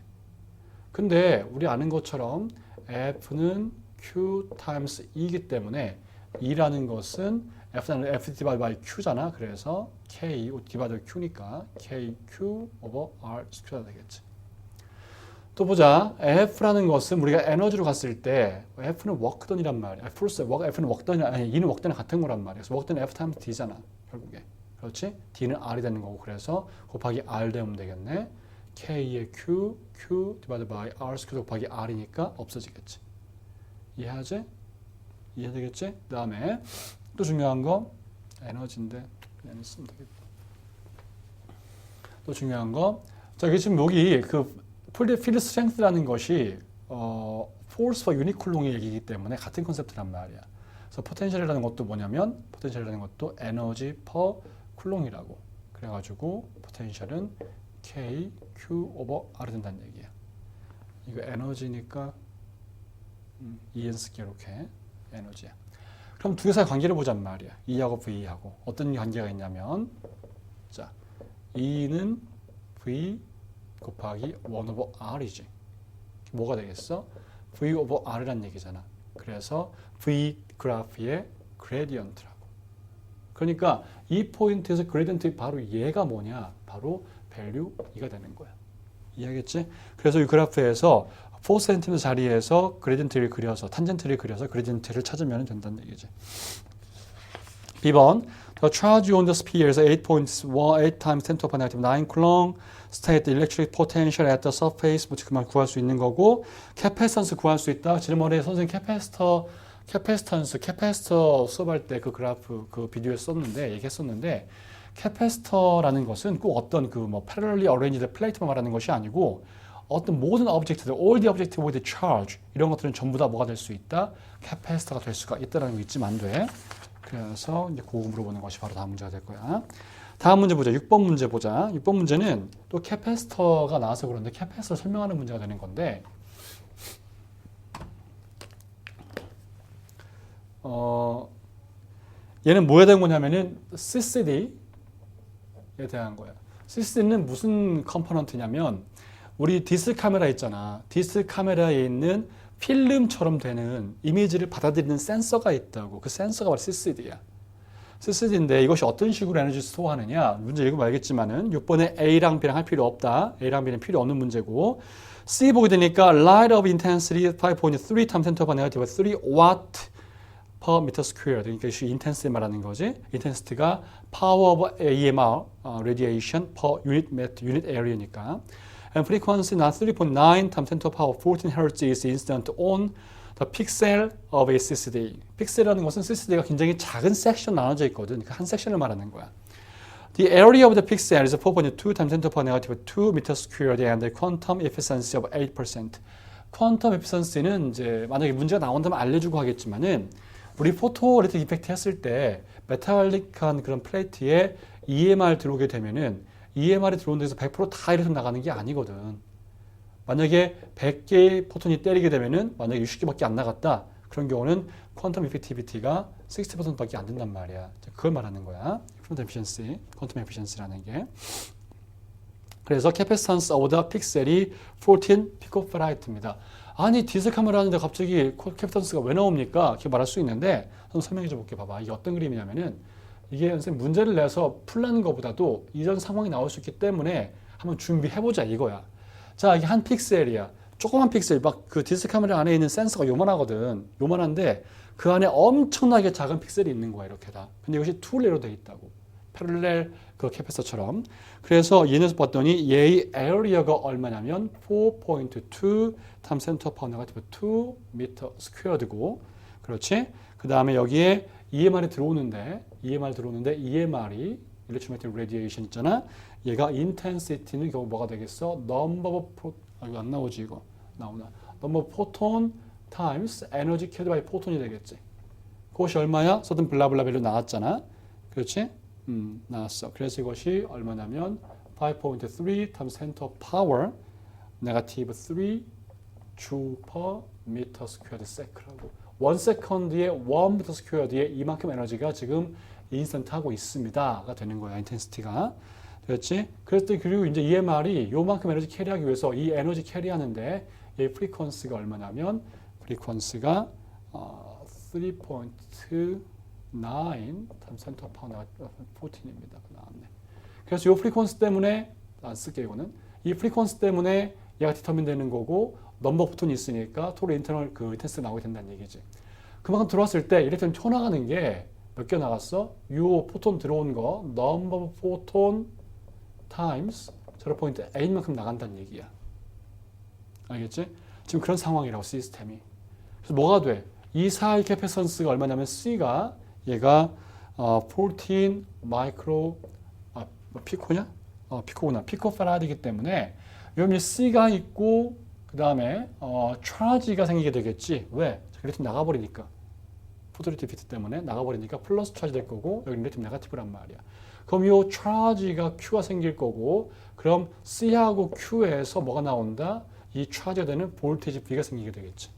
근데 우리 아는 것처럼 F는 Q 타임스 E이기 때문에 E라는 것은 F 디바이드 바이 Q잖아. 그래서 K 디바이드 Q니까 KQ 오버 R 스퀘어가 되겠지. 또 보자. F라는 것은 우리가 에너지로 갔을 때 F는 워크던이란 말이야. F는 워크던이 아니 E는 워크던이 같은 거란 말이야. 그래서 워크던은 F 타임스 D잖아. 결국에. 그렇지? D는 R이 되는 거고 그래서 곱하기 R 되면 되겠네. K의 Q 디바이드 바이 R 스퀘어 곱하기 R이니까 없어지겠지. 이해하지? 이해되겠지? 그 다음에 또 중요한 거 에너지인데 얘는 쓰면 되겠다. 또 중요한 거. 자, 이게 지금 여기 그 필드 스트렝스라는 것이 포스와 유닛 쿨롱의 얘기이기 때문에 같은 컨셉트란 말이야. 그래서 포텐셜이라는 것도 뭐냐면 포텐셜이라는 것도 에너지 퍼 쿨롱이라고. 그래가지고 포텐셜은 K, Q 오버 R 된다는 얘기야. 이거 에너지니까 EN 쓸게 이렇게 에너지야. 그럼 두 개 사이 관계를 보잔 말이야. E하고 V하고 어떤 관계가 있냐면 자 E는 V 곱하기 1 오버 R이지. 뭐가 되겠어? V 오버 R이란 얘기잖아. 그래서 V 그래프의 그레디언트라고. 그러니까 이 포인트에서 그레디언트 바로 얘가 뭐냐? 바로 밸류 2가 되는 거야. 이해하겠지? 그래서 이 그래프에서 4cm 자리에서 그레디언트를 그려서 탄젠트를 그려서 그레디언트를 찾으면 된다는 얘기지. B번 The charge on the sphere is 8 times 10 to the negative 9 coulomb. State the electric potential at the surface. 뭐 그만 구할 수 있는 거고. 캐패시턴스 구할 수 있다. 지난번에 선생님 캐패시터 수업할 때 그 그래프 그 비디오에 썼는데 얘기했었는데 캐패시터라는 것은 꼭 어떤 그 뭐 parallelly arranged 플레이트만 말하는 것이 아니고 어떤 모든 오브젝트들, all the object with charge 이런 것들은 전부 다 뭐가 될 수 있다? 캐패시터가 될 수가 있다는 거 잊으면 안 돼. 그래서 이제 그거 물어보는 것이 바로 다음 문제가 될 거야. 다음 문제 보자. 6번 문제 보자. 6번 문제는 또 캐패시터가 나와서 그런데 캐패시터 설명하는 문제가 되는 건데 얘는 뭐에 대한 거냐면은 CCD에 대한 거야. CCD는 무슨 컴포넌트냐면 우리 디스 카메라 있잖아. 디스 카메라에 있는 필름처럼 되는 이미지를 받아들이는 센서가 있다고. 그 센서가 바로 CCD야. CCD인데 이것이 어떤 식으로 에너지 스토어하느냐. 문제 읽으면 알겠지만은 6번에 A랑 B랑 할 필요 없다. A랑 B는 필요 없는 문제고 C 보게 되니까 light of intensity 5.3 times 10 to the negative 3 watt per meter squared. 그러니까 이 인텐시티 말하는 거지. 인텐시티가 power of AMR radiation per unit area니까. And frequency not 3.9 times 10 to the power 14 Hz is incident on the pixel of a CCD. 픽셀이라는 것은 CCD가 굉장히 작은 섹션 나눠져 있거든. 그 한 섹션을 말하는 거야. The area of the pixel is 4.2 times 10 to the negative 2 meter squared and the quantum efficiency of 8%. 쿼텀 에피션시는 이제 만약에 문제가 나온다면 알려주고 하겠지만은 우리 포토엘렉트릭 이펙트 했을 때 메탈릭한 그런 플레이트에 EMR 들어오게 되면은 EMR이 들어온 데서 100%다 이렇게 나가는 게 아니거든. 만약에 100개의 포톤이 때리게 되면은 만약에 60개밖에 안 나갔다. 그런 경우는 퀀텀 이펙티비티가 60%밖에 안 된단 말이야. 그걸 말하는 거야. 퀀텀 에피션시, 퀀텀 에피션시라는 게. 그래서 캐패시턴스 오브 더 픽셀이 14 피코파라이트입니다. 아니 디스 카메라 하는데 갑자기 캐패시턴스가 왜 나옵니까? 이렇게 말할 수 있는데 한번 설명해 줘 볼게. 봐봐. 이게 어떤 그림이냐면은 이게 선생님 문제를 내서 풀라는 것보다도 이런 상황이 나올 수 있기 때문에 한번 준비해보자 이거야. 자, 이게 한 픽셀이야. 조그만 픽셀, 막 그 디스 카메라 안에 있는 센서가 요만하거든. 요만한데 그 안에 엄청나게 작은 pik셀이 있는 거야, 이렇게 다. 근데 이것이 투 레이로 돼 있다고. 패럴렐 그 캐패시터처럼. 그래서 이 녀석 봤더니 얘의 에어리어가 얼마냐면 4.2 times 10 to the power negative 2 meter squared고. 그렇지? 그 다음에 여기에 EMR이 들어오는데 EMR이 electromagnetic radiation 있잖아. 얘가 intensity는 결국 뭐가 되겠어? number of 이거 안 나오지 이거. 나오나. number of photon times energy carried by photon이 되겠지. 그것이 얼마야? 서든 블라블라 밸류 나왔잖아. 그렇지? 나왔어. 그래서 이것이 얼마냐면 5.3 times 10 to the power negative 3 joule per meter squared sec라고. 1세컨드에 1m 스퀘어드에 이만큼 에너지가 지금 인스턴트 하고 있습니다가 되는 거야. 인텐시티가. 그렇지? 그리고 이제 EMR이 요만큼 에너지 캐리하기 위해서 이 에너지 캐리하는데 이 프리퀀스가 얼마냐면 프리퀀스가 3.9 times 10 to the power 14입니다. 나왔네. 그래서 이 프리퀀스 때문에 안 쓸게 이거는. 이 프리퀀스 때문에 얘가 디터민 되는 거고 넘버 포톤이 있으니까 토로 인터널 그 테스트 나오게 된다는 얘기지. 그만큼 들어왔을 때 이렇게 튀어나가는 게 몇 개 나갔어? 요 포톤 들어온 거 넘버 포톤 타임스 0.8만큼 나간다는 얘기야. 알겠지? 지금 그런 상황이라고 시스템이. 그래서 뭐가 돼? 이 사이 캐패시턴스가 얼마냐면 C가 얘가 14 마이크로 피코냐? 피코구나. 피코파라드이기 때문에 여기 C가 있고 그 다음에 charge가 생기게 되겠지. 왜? 릴레이티브 나가버리니까. 포지티비티 때문에 나가버리니까 플러스 차지 될 거고 여기 릴레이티브 네거티브란 말이야. 그럼 이 charge가 Q가 생길 거고 그럼 C하고 Q에서 뭐가 나온다? 이 차지가 되는 볼테이지 V가 생기게 되겠지.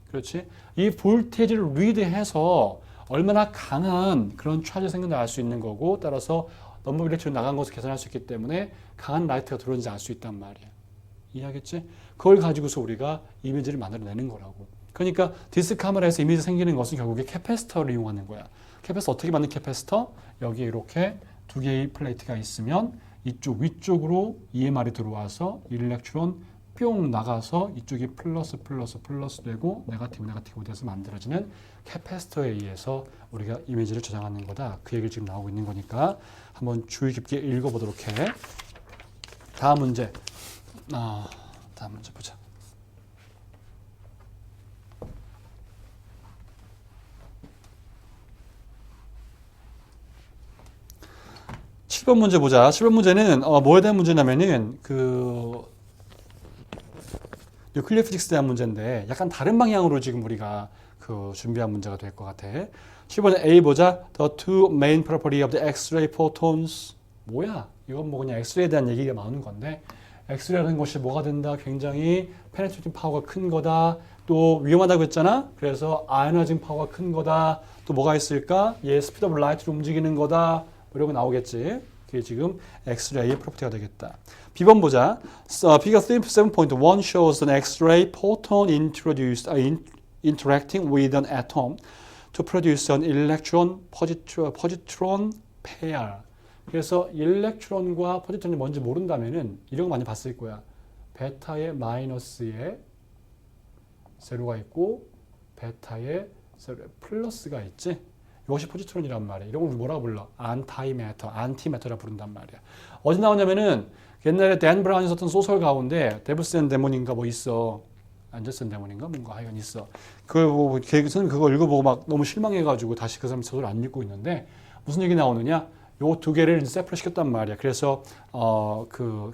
그렇지? 이 볼테이지를 리드해서 얼마나 강한 그런 차지가 생긴다 알 수 있는 거고 따라서 넘버 릴레이티브 나간 것을 계산할 수 있기 때문에 강한 라이트가 들어오는지 알 수 있단 말이야. 이해하겠지? 그걸 가지고서 우리가 이미지를 만들어내는 거라고. 그러니까 디스크 카메라에서 이미지 생기는 것은 결국에 캐패시터를 이용하는 거야. 캐패시터 어떻게 만든 캐패시터? 여기 이렇게 두 개의 플레이트가 있으면 이쪽 위쪽으로 EMR이 들어와서 일렉트론 뿅 나가서 이쪽이 플러스 되고 네거티브 돼서 만들어지는 캐패시터에 의해서 우리가 이미지를 저장하는 거다. 그 얘기를 지금 나오고 있는 거니까 한번 주의 깊게 읽어보도록 해. 다음 문제. 다음 문제 보자. 7번 문제 보자. 7번 문제는 뭐에 대한 문제냐면은 뉴클리어 피직스에 대한 문제인데 약간 다른 방향으로 지금 우리가 준비한 문제가 될 것 같아. 7번에 A 보자. The two main property of the X-ray photons. 뭐야? 이건 뭐 그냥 X-ray에 대한 얘기가 나오는 건데 X-ray라는 것이 뭐가 된다? 굉장히 penetrating 파워가 큰 거다. 또 위험하다고 했잖아. 그래서 ionizing 파워가 큰 거다. 또 뭐가 있을까? 얘 speed of light로 움직이는 거다. 이런 거 나오겠지. 그게 지금 X-ray의 프로퍼티가 되겠다. B번 보자. Figure 7.1 shows an X-ray photon interacting with an atom to produce an electron-positron pair. 그래서 일렉트론과 포지트론이 뭔지 모른다면은 이런 거 많이 봤을 거야. 베타의 마이너스에 세로가 있고 베타의 세로에 플러스가 있지. 이것이 포지트론이란 말이야. 이런 걸 뭐라고 불러? 안티매터라 부른단 말이야. 어디 나오냐면은 옛날에 댄 브라운이 썼던 소설 가운데 데블스 앤 데몬인가 뭐 있어. 안젤스 앤 데몬인가 뭔가 하여간 있어. 그걸 보고 선생님 그거 읽어보고 막 너무 실망해가지고 다시 그 사람 소설 안 읽고 있는데 무슨 얘기 나오느냐? 요 두 개를 세퍼레이트 시켰단 말이야. 그래서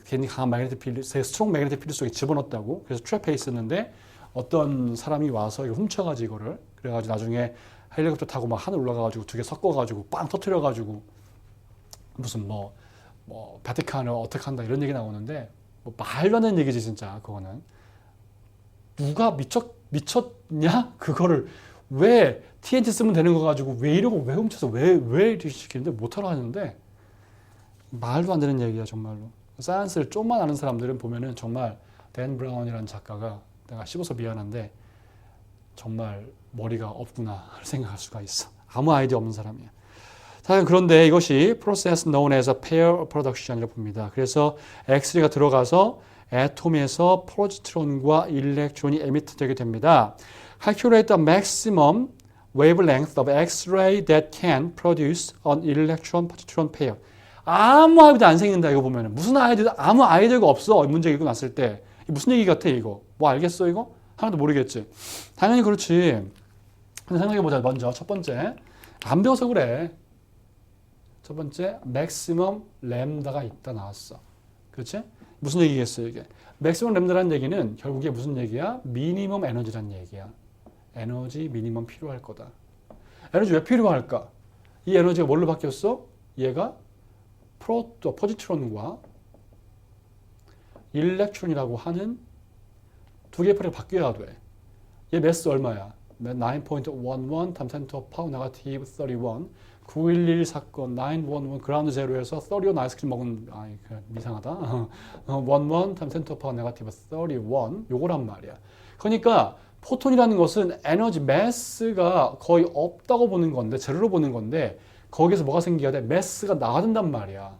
괜히 강한 매그네틱 필드, 스트롱 매그네틱 필드 속에 집어넣었다고. 그래서 트랩에 있었는데 어떤 사람이 와서 이거 훔쳐가지고 이거를 그래가지고 나중에 헬리콥터 타고 막 하늘 올라가가지고 두 개 섞어가지고 빵 터트려가지고 무슨 뭐 바티칸을 어떻게 한다 이런 얘기 나오는데 뭐 말도 안 되는 얘기지 진짜. 그거는 누가 미쳤냐? 그거를 왜 TNT 쓰면 되는 거 가지고 왜 이러고 왜 훔쳐서 왜 이렇게 시키는데 못하러 하는데 말도 안 되는 얘기야 정말로. 사이언스를 좀만 아는 사람들은 보면은 정말 댄 브라운이라는 작가가 내가 씹어서 미안한데 정말 머리가 없구나 생각할 수가 있어. 아무 아이디어 없는 사람이야. 자, 그런데 이것이 process known as a pair production이라고 봅니다. 그래서 X-ray가 들어가서 애톰에서 포지트론과 일렉트론이 에미트 되게 됩니다. Calculate the maximum wavelength of X-ray that can produce an electron-positron pair. 아무 아이디어 안 생긴다 이거 보면은. 무슨 아이디어, 아무 아이디어가 없어. 문제 읽고 났을 때. 무슨 얘기 같아 이거? 뭐 알겠어 이거? 하나도 모르겠지. 당연히 그렇지. 근데 생각해보자. 먼저 첫 번째. 안 배워서 그래. 첫 번째 맥시멈 램다가 있다 나왔어. 그렇지? 무슨 얘기겠어 이게? 맥시멈 램다라는 얘기는 결국에 무슨 얘기야? 미니멈 에너지라는 얘기야. 에너지 미니멈 필요할 거다. 에너지 왜 필요할까? 이 에너지가 뭘로 바뀌었어? 얘가 포지트론과 일렉트론이라고 하는 두 개의 파리가 바뀌어야 돼. 얘 매스 얼마야? 9.11 times 10 to the power negative 31. 9.11 사건 9.11 그라운드 제로에서 31 아이스크림 먹은 이상하다. 11 times 10 to the power negative 31 요거란 말이야. 그러니까 포톤이라는 것은 에너지 매스가 거의 없다고 보는 건데 제로로 보는 건데 거기서 뭐가 생겨야 돼? 매스가 나와준단 말이야.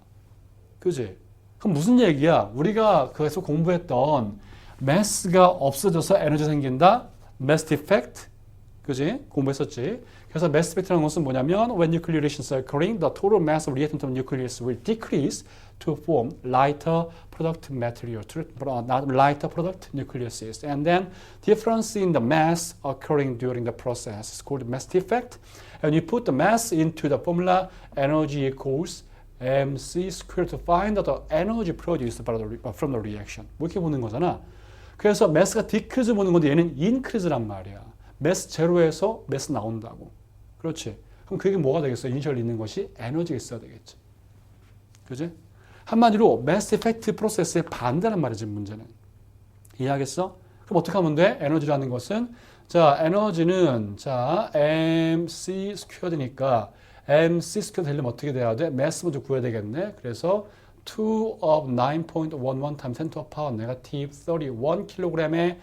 그지? 그럼 무슨 얘기야? 우리가 그래서 공부했던 매스가 없어져서 에너지 생긴다? 매스 디펙트? 그지? 공부했었지. 그래서 매스 디펙트라는 것은 뭐냐면 when nucleations are occurring, the total mass of reactant of nucleus will decrease to form lighter product material, lighter product nucleuses. And then difference in the mass occurring during the process is called mass defect. And you put the mass into the formula energy equals mc squared to find out the energy produced from the reaction. 뭐 이렇게 보는 거잖아. 그래서 mass가 decrease 보는 건데 얘는 increase란 말이야. mass 제로에서 mass 나온다고. 그렇지. 그럼 그게 뭐가 되겠어? 이니셜 있는 것이 에너지가 있어야 되겠지. 그지? 한마디로 mass effect 프로세스의 반대란 말이지, 문제는. 이해하겠어? 그럼 어떻게 하면 돼? 에너지라는 것은 자, 에너지는 자, mc 스퀘어드니까 mc 스퀘어드 되려면 어떻게 돼야 돼? mass 먼저 구해야 되겠네. 그래서 2 of 9.11 times 10 to the power negative 31 kg에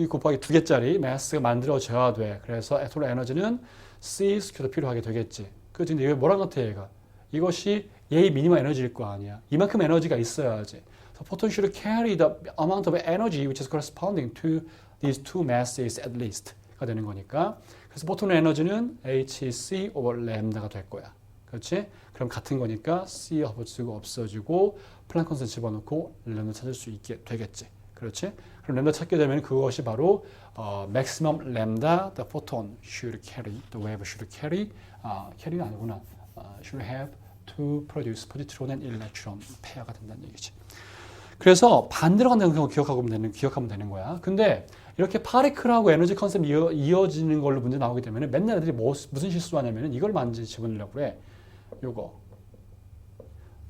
곱하기 2개짜리 mass가 만들어져야 돼. 그래서 total 에너지는 c 스퀘어드 필요하게 되겠지. 그치? 근데 이게 뭐랑 같아, 얘가? 이것이 얘의 미니멈 에너지일 거 아니야. 이만큼 에너지가 있어야지. So photon should carry the amount of energy which is corresponding to these two masses at least 가 되는 거니까. 그래서 포톤의 에너지는 hc over 램다가 될 거야. 그렇지? 그럼 같은 거니까 c 허브츠가 없어지고 플랑크 컨스턴트 집어넣고 램다 찾을 수 있게 되겠지. 그렇지? 그럼 램다 찾게 되면 그것이 바로 maximum lambda the photon should carry, the wave should carry, carry는 아니구나. should have to produce positron and electron 페어가 된다는 얘기지. 그래서 반대로 간다는 걸 기억하면 되는 거야. 근데 이렇게 파리클하고 에너지 컨셉이 이어지는 걸로 문제 나오게 되면 맨날 애들이 무슨 실수하냐면 이걸 만지 집어넣으려고 그래. 요거.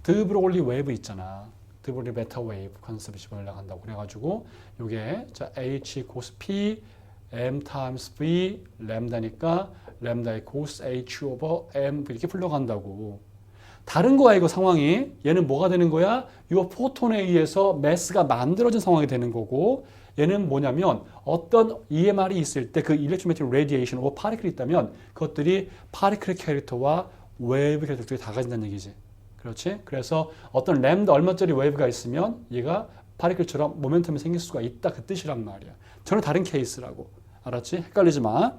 드브로글리 웨이브 있잖아. 드브로글리 베타 웨이브 컨셉을 집어넣으려고 한다고. 그래가지고 요게 자 H 코스 P M 타임스 V 램다니까 램다의 코스 H 오버 M 이렇게 풀려간다고. 다른 거야 이거 상황이. 얘는 뭐가 되는 거야? 이 포톤에 의해서 매스가 만들어진 상황이 되는 거고 얘는 뭐냐면 어떤 EMR이 있을 때 그 일렉트로매틱 레디에이션 혹은 파리클이 있다면 그것들이 파리클의 캐릭터와 웨이브 캐릭터들이 다 가진다는 얘기지. 그렇지? 그래서 어떤 램다 얼마짜리 웨이브가 있으면 얘가 파리클처럼 모멘텀이 생길 수가 있다 그 뜻이란 말이야. 전혀 다른 케이스라고. 알았지? 헷갈리지 마.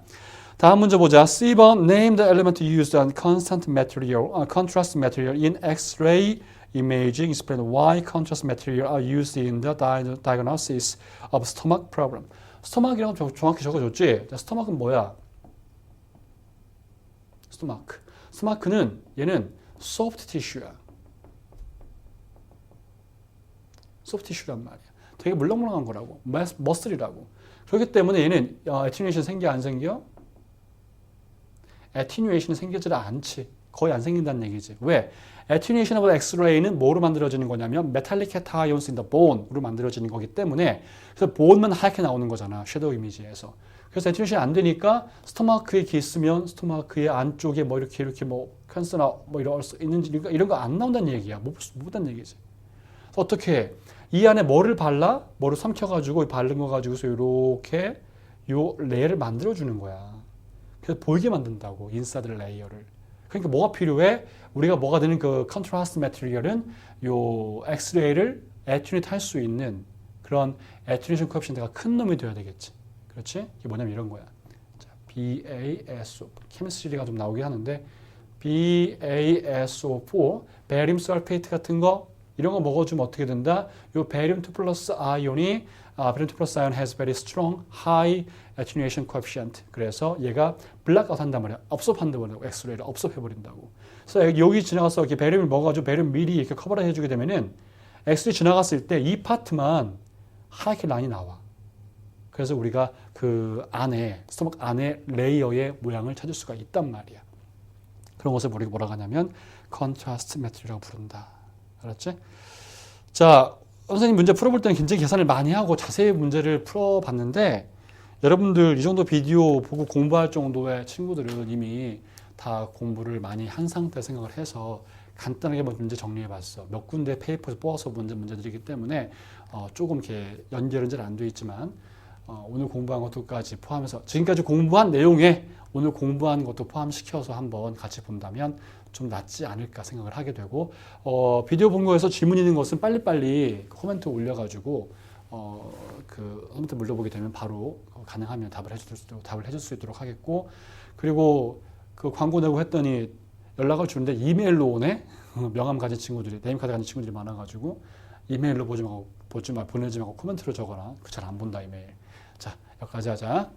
다음 문제 보자. C번 Name the element used on contrast material in X-ray imaging. Explain why contrast material are used in the diagnosis of stomach problem. 스토막이라고 정확히 적어줬지? 자, 스토막은 뭐야? 스토마크. 스토마크는 얘는 soft tissue야. soft tissue란 말이야. 되게 물렁물렁한 거라고. 머슬이라고. 그렇기 때문에 얘는 attenuation 생겨 안 생겨? attenuation은 생기질 않지. 거의 안 생긴다는 얘기지. 왜? attenuation of X-ray는 뭐로 만들어지는 거냐면 metallic cations in the bone으로 만들어지는 거기 때문에 그래서 보ne만 하얗게 나오는 거잖아. 섀도우 이미지에서. 그래서 attenuation 안 되니까 스토마크에 이렇게 있으면 스토마크의 안쪽에 뭐 이렇게 뭐 캔서나 뭐 이런 수 있는지 이런 거 안 나온다는 얘기야. 못 본다는 얘기지. 그래서 어떻게 해? 이 안에 뭐를 발라? 뭐를 삼켜가지고 바른 거 가지고서 이렇게 요 레이어를 만들어주는 거야. 그래서 보이게 만든다고 인사이드 레이어를. 그러니까 뭐가 필요해? 우리가 뭐가 되는 그 컨트라스트 매트리얼은 요 엑스레이를 애튜네이트 할 수 있는 그런 애튜네이션 코에피션트가 큰 놈이 돼야 되겠지. 그렇지? 이게 뭐냐면 이런 거야. 자, BaSO 케미스트리가 좀 나오긴 하는데 BaSO4 베리움 설페이트 같은 거 이런 거 먹어주면 어떻게 된다? 요 베리움 2 플러스 아이온이 베리움 2 플러스 아이온 has very strong high attenuation coefficient. 그래서 얘가 블랙아웃 한단 말이야. 업소한다고 엑스레이를 업소해버린다고. 그래서 여기 지나가서 이렇게 베리움을 먹어가지고 베리움 미리 이렇게 커버를 해주게 되면은 엑스레이 지나갔을 때 이 파트만 하얗게 라인이 나와. 그래서 우리가 그 안에 스토막 안에 레이어의 모양을 찾을 수가 있단 말이야. 그런 것을 우리가 뭐라고 하냐면 컨트라스트 매트리얼이라고 부른다. 알았지? 자, 선생님 문제 풀어볼 때는 굉장히 계산을 많이 하고 자세히 문제를 풀어봤는데 여러분들 이 정도 비디오 보고 공부할 정도의 친구들은 이미 다 공부를 많이 한 상태 생각을 해서 간단하게 문제 정리해봤어. 몇 군데 페이퍼에서 뽑아서 문제들이기 때문에 조금 이렇게 연결은 잘 안 돼 있지만 오늘 공부한 것도까지 포함해서 지금까지 공부한 내용에 오늘 공부한 것도 포함시켜서 한번 같이 본다면 좀 낫지 않을까 생각을 하게 되고 비디오 본 거에서 질문 있는 것은 빨리빨리 코멘트 올려가지고 그 코멘트 물어보게 되면 바로 가능하면 답을 해줄 수 있도록 하겠고 그리고 그 광고 내고 했더니 연락을 주는데 이메일로 오네. 명함 가진 친구들이 네임카드 가진 친구들이 많아가지고 이메일로 보내지 말고 코멘트로 적어라. 잘 안 본다 이메일. 자 여기까지 하자.